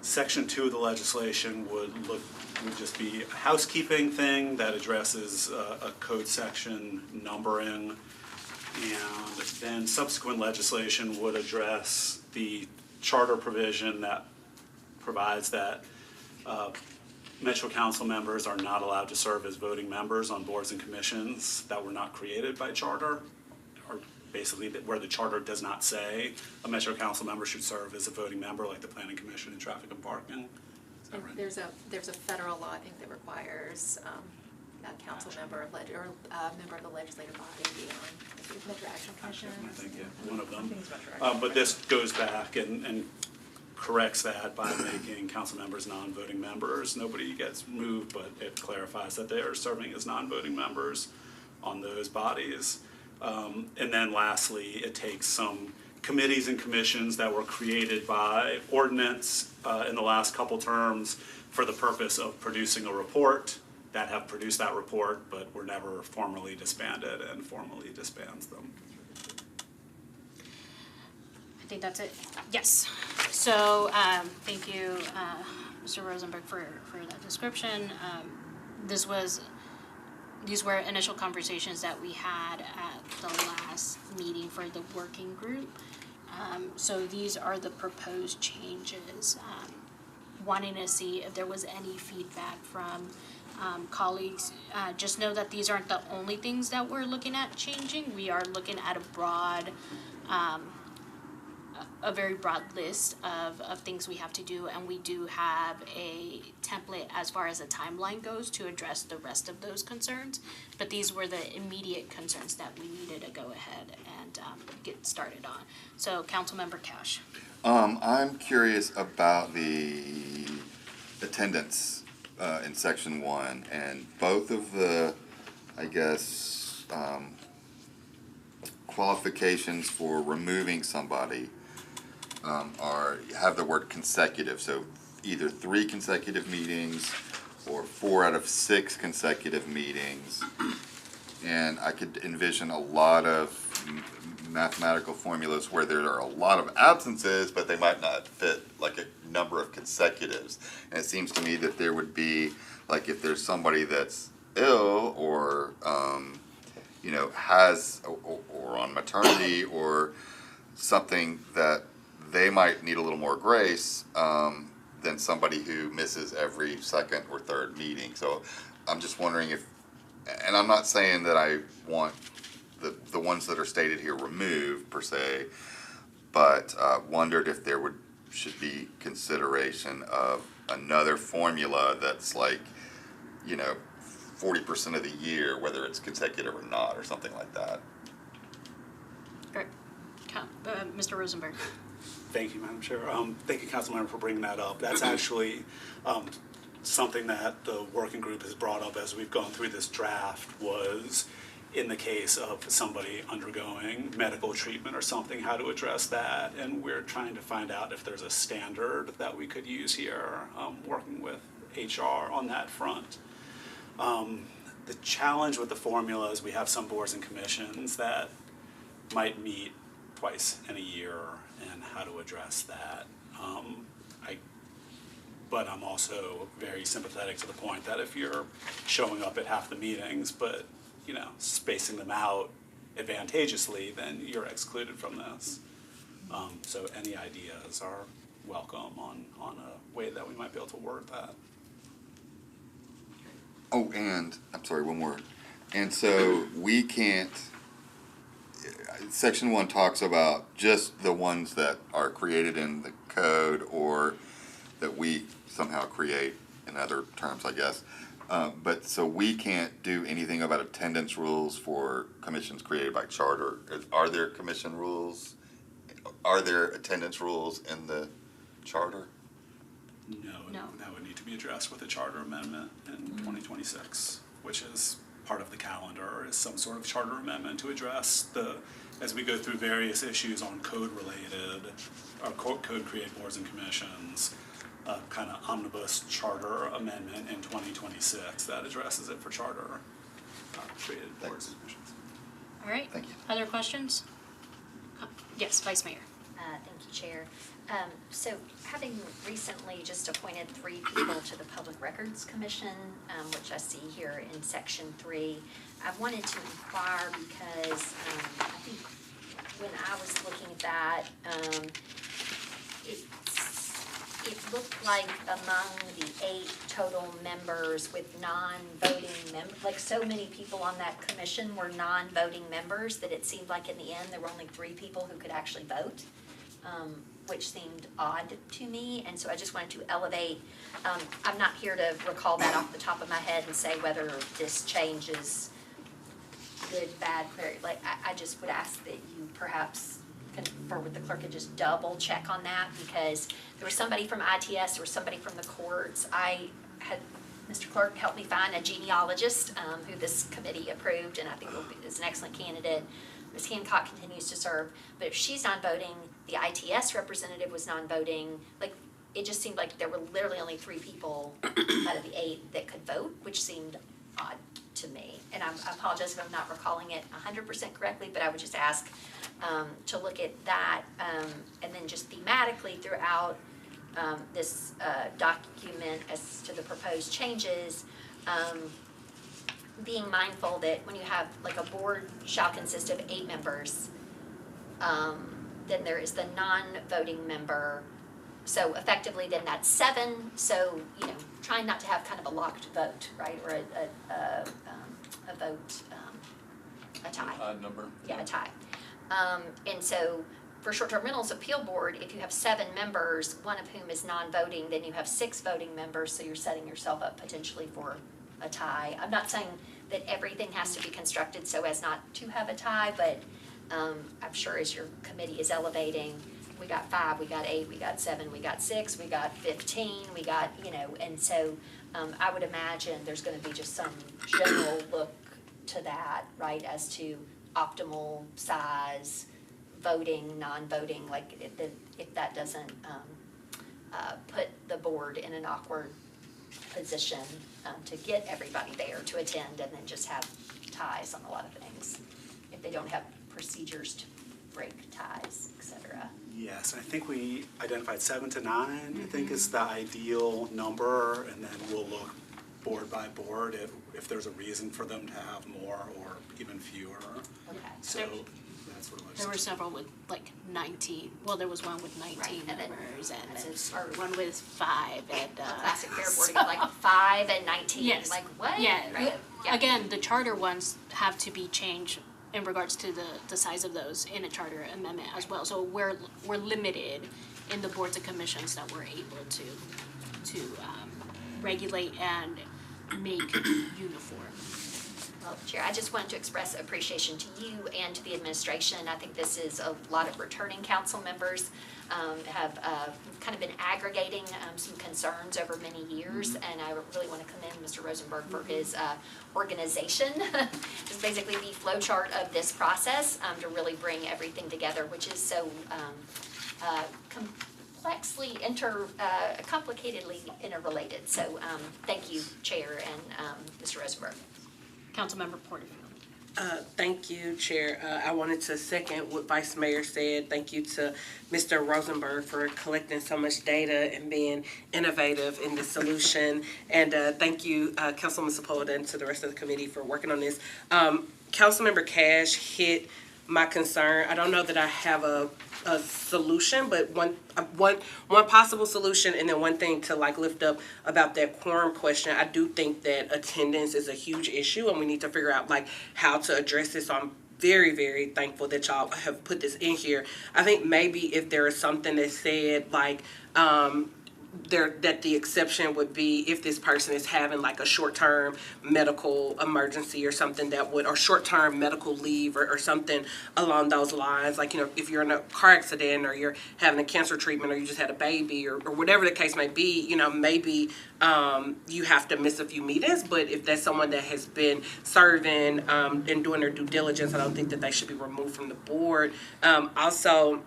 [SPEAKER 15] Section 2 of the legislation would just be a housekeeping thing that addresses a code section numbering. And then subsequent legislation would address the charter provision that provides that Metro Council members are not allowed to serve as voting members on boards and commissions that were not created by charter, or basically where the charter does not say a Metro Council member should serve as a voting member, like the Planning Commission and Traffic and Parking. Is that right?
[SPEAKER 3] There's a federal law, I think, that requires a council member or member of the legislative body be on Metro Action Commission.
[SPEAKER 15] I think, yeah, one of them. But this goes back and corrects that by making council members non-voting members. Nobody gets moved, but it clarifies that they are serving as non-voting members on those bodies. And then lastly, it takes some committees and commissions that were created by ordinance in the last couple terms for the purpose of producing a report, that have produced that report but were never formally disbanded, and formally disbands them.
[SPEAKER 1] I think that's it. Yes. So thank you, Mr. Rosenberg, for that description. These were initial conversations that we had at the last meeting for the working group. So these are the proposed changes. Wanting to see if there was any feedback from colleagues. Just know that these aren't the only things that we're looking at changing. We are looking at a very broad list of things we have to do, and we do have a template as far as the timeline goes to address the rest of those concerns. But these were the immediate concerns that we needed to go ahead and get started on. So, Councilmember Cash.
[SPEAKER 7] I'm curious about the attendance in section 1, and both of the, I guess, qualifications for removing somebody have the word consecutive. So either 3 consecutive meetings or 4 out of 6 consecutive meetings. And I could envision a lot of mathematical formulas where there are a lot of absences, but they might not fit like a number of consecutives. And it seems to me that there would be, like, if there's somebody that's ill or has or on maternity or something that they might need a little more grace than somebody who misses every second or third meeting. So I'm just wondering if, and I'm not saying that I want the ones that are stated here removed per se, but wondered if there should be consideration of another formula that's like, 40% of the year, whether it's consecutive or not, or something like that.
[SPEAKER 1] Great. Mr. Rosenberg.
[SPEAKER 15] Thank you, Madam Chair. Thank you, Councilmember, for bringing that up. That's actually something that the working group has brought up as we've gone through this draft, was in the case of somebody undergoing medical treatment or something, how to address that. And we're trying to find out if there's a standard that we could use here, working with HR on that front. The challenge with the formula is we have some boards and commissions that might meet twice in a year, and how to address that. But I'm also very sympathetic to the point that if you're showing up at half the meetings, but spacing them out advantageously, then you're excluded from this. So any ideas are welcome on a way that we might be able to word that.
[SPEAKER 7] Oh, and, I'm sorry, one more. And so we can't, section 1 talks about just the ones that are created in the code or that we somehow create in other terms, I guess. But so we can't do anything about attendance rules for commissions created by charter. Are there commission rules? Are there attendance rules in the charter?
[SPEAKER 15] No, that would need to be addressed with a charter amendment in 2026, which is part of the calendar, is some sort of charter amendment to address as we go through various issues on code-related, or code-created boards and commissions, kind of omnibus charter amendment in 2026 that addresses it for charter created boards and commissions.
[SPEAKER 1] All right.
[SPEAKER 7] Thank you.
[SPEAKER 1] Other questions? Yes, Vice Mayor.
[SPEAKER 14] Thank you, Chair. So having recently just appointed 3 people to the Public Records Commission, which I see here in Section 3, I wanted to inquire because I think when I was looking at that, it looked like among the 8 total members with non-voting members, like so many people on that commission were non-voting members that it seemed like in the end there were only 3 people who could actually vote. Which seemed odd to me, and so I just wanted to elevate. I'm not here to recall that off the top of my head and say whether this change is good, bad, very, like, I just would ask that you perhaps confer with the clerk and just double check on that, because there was somebody from ITS, there was somebody from the courts. I had Mr. Clerk help me find a genealogist who this committee approved, and I think is an excellent candidate. Ms. Hancock continues to serve, but if she's non-voting, the ITS representative was non-voting, like, it just seemed like there were literally only 3 people out of the 8 that could vote, which seemed odd to me. And I apologize if I'm not recalling it 100% correctly, but I would just ask to look at that, and then just thematically throughout this document as to the proposed changes, being mindful that when you have, like, a board shall consist of 8 members, then there is the non-voting member. So effectively, then that's 7, so, you know, trying not to have kind of a locked vote, right, or a vote, a tie.
[SPEAKER 6] Odd number.
[SPEAKER 14] Yeah, a tie. And so for short-term rentals appeal board, if you have 7 members, one of whom is non-voting, then you have 6 voting members, so you're setting yourself up potentially for a tie. I'm not saying that everything has to be constructed so as not to have a tie, but I'm sure as your committee is elevating, we got 5, we got 8, we got 7, we got 6, we got 15, we got, you know, and so I would imagine there's gonna be just some general look to that, right, as to optimal size, voting, non-voting, like if that doesn't put the board in an awkward position to get everybody there to attend and then just have ties on a lot of things, if they don't have procedures to break ties, et cetera.
[SPEAKER 15] Yes, I think we identified 7 to 9, I think is the ideal number, and then we'll look board by board if there's a reason for them to have more or even fewer.
[SPEAKER 14] Okay.
[SPEAKER 15] So that's what it looks
[SPEAKER 1] There were
[SPEAKER 15] like.
[SPEAKER 1] several with like 19, well, there was one with 19
[SPEAKER 14] Right, and then-
[SPEAKER 1] members, and
[SPEAKER 14] that's
[SPEAKER 1] then
[SPEAKER 14] a-
[SPEAKER 1] one with 5, and
[SPEAKER 14] Classic fair boarding, like 5 and 19,
[SPEAKER 1] Yes.
[SPEAKER 14] like what?
[SPEAKER 1] Yeah,
[SPEAKER 14] Right, yeah.
[SPEAKER 1] again, the charter ones have to be changed in regards to the size of those in a charter amendment as well. So we're limited in the boards and commissions that we're able to regulate and make uniform.
[SPEAKER 14] Well, Chair, I just wanted to express appreciation to you and to the administration. I think this is a lot of returning council members have kind of been aggregating some concerns over many years, and I really want to commend Mr. Rosenberg for his organization. It's basically the flow chart of this process to really bring everything together, which is so complexly complicatedly interrelated. So thank you, Chair and Mr. Rosenberg.
[SPEAKER 1] Councilmember Porterfield.
[SPEAKER 10] Thank you, Chair. I wanted to second what Vice Mayor said. Thank you to Mr. Rosenberg for collecting so much data and being innovative in the solution. And thank you, Councilman Sepulveda, and to the rest of the committee for working on this. Councilmember Cash hit my concern. I don't know that I have a solution, but one possible solution, and then one thing to like lift up about that quorum question. I do think that attendance is a huge issue, and we need to figure out like how to address this. So I'm very, very thankful that y'all have put this in here. I think maybe if there is something that said like that the exception would be if this person is having like a short-term medical emergency or something that would, or short-term medical leave or something along those lines. Like, you know, if you're in a car accident or you're having a cancer treatment or you just had a baby or whatever the case may be, you know, maybe you have to miss a few meetings. But if that's someone that has been serving and doing their due diligence, I don't think that they should be removed from the board. Also,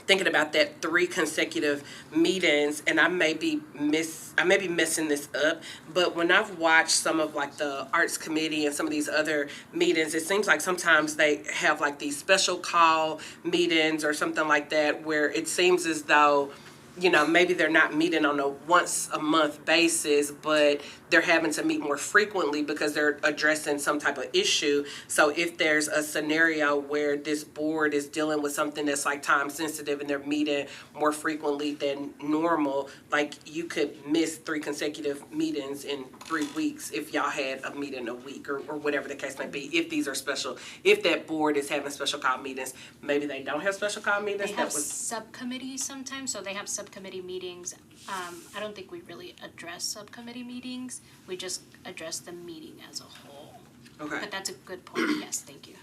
[SPEAKER 10] thinking about that 3 consecutive meetings, and I may be messing this up, but when I've watched some of like the arts committee and some of these other meetings, it seems like sometimes they have like these special call meetings or something like that where it seems as though, you know, maybe they're not meeting on a once a month basis, but they're having to meet more frequently because they're addressing some type of issue. So if there's a scenario where this board is dealing with something that's like time sensitive and they're meeting more frequently than normal, like you could miss 3 consecutive meetings in 3 weeks if y'all had a meeting a week or whatever the case may be. If these are special, if that board is having special call meetings, maybe they don't have special call meetings.
[SPEAKER 1] They have subcommittees sometimes, so they have subcommittee meetings. I don't think we really address subcommittee meetings. We just address the meeting as a whole.
[SPEAKER 10] Okay.
[SPEAKER 1] But that's a good point. Yes, thank you.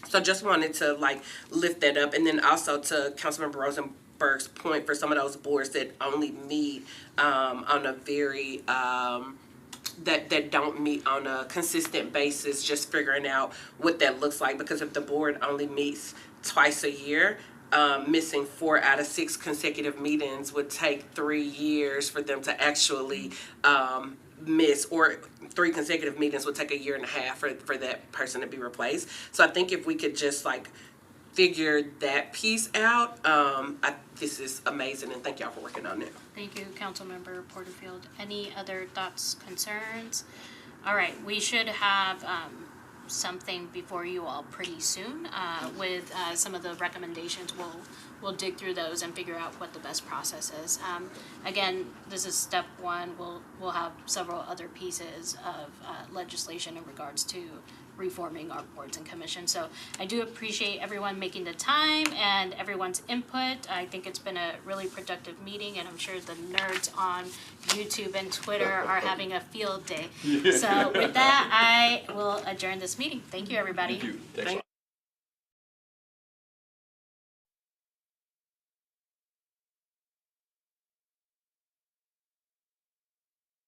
[SPEAKER 10] So just wanted to like lift that up, and then also to Councilmember Rosenberg's point for some of those boards that only meet on a very that don't meet on a consistent basis, just figuring out what that looks like. Because if the board only meets twice a year, missing 4 out of 6 consecutive meetings would take 3 years for them to actually miss, or 3 consecutive meetings would take 1.5 years for that person to be replaced. So I think if we could just like figure that piece out, this is amazing, and thank y'all for working on it.
[SPEAKER 1] Thank you, Councilmember Porterfield. Any other thoughts, concerns? All right, we should have something before you all pretty soon with some of the recommendations. We'll dig through those and figure out what the best process is. Again, this is step one. We'll have several other pieces of legislation in regards to reforming our boards and commissions. So I do appreciate everyone making the time and everyone's input. I think it's been a really productive meeting, and I'm sure the nerds on YouTube and Twitter are having a field day. So with that, I will adjourn this meeting. Thank you, everybody.
[SPEAKER 6] Thank you. Thanks a lot.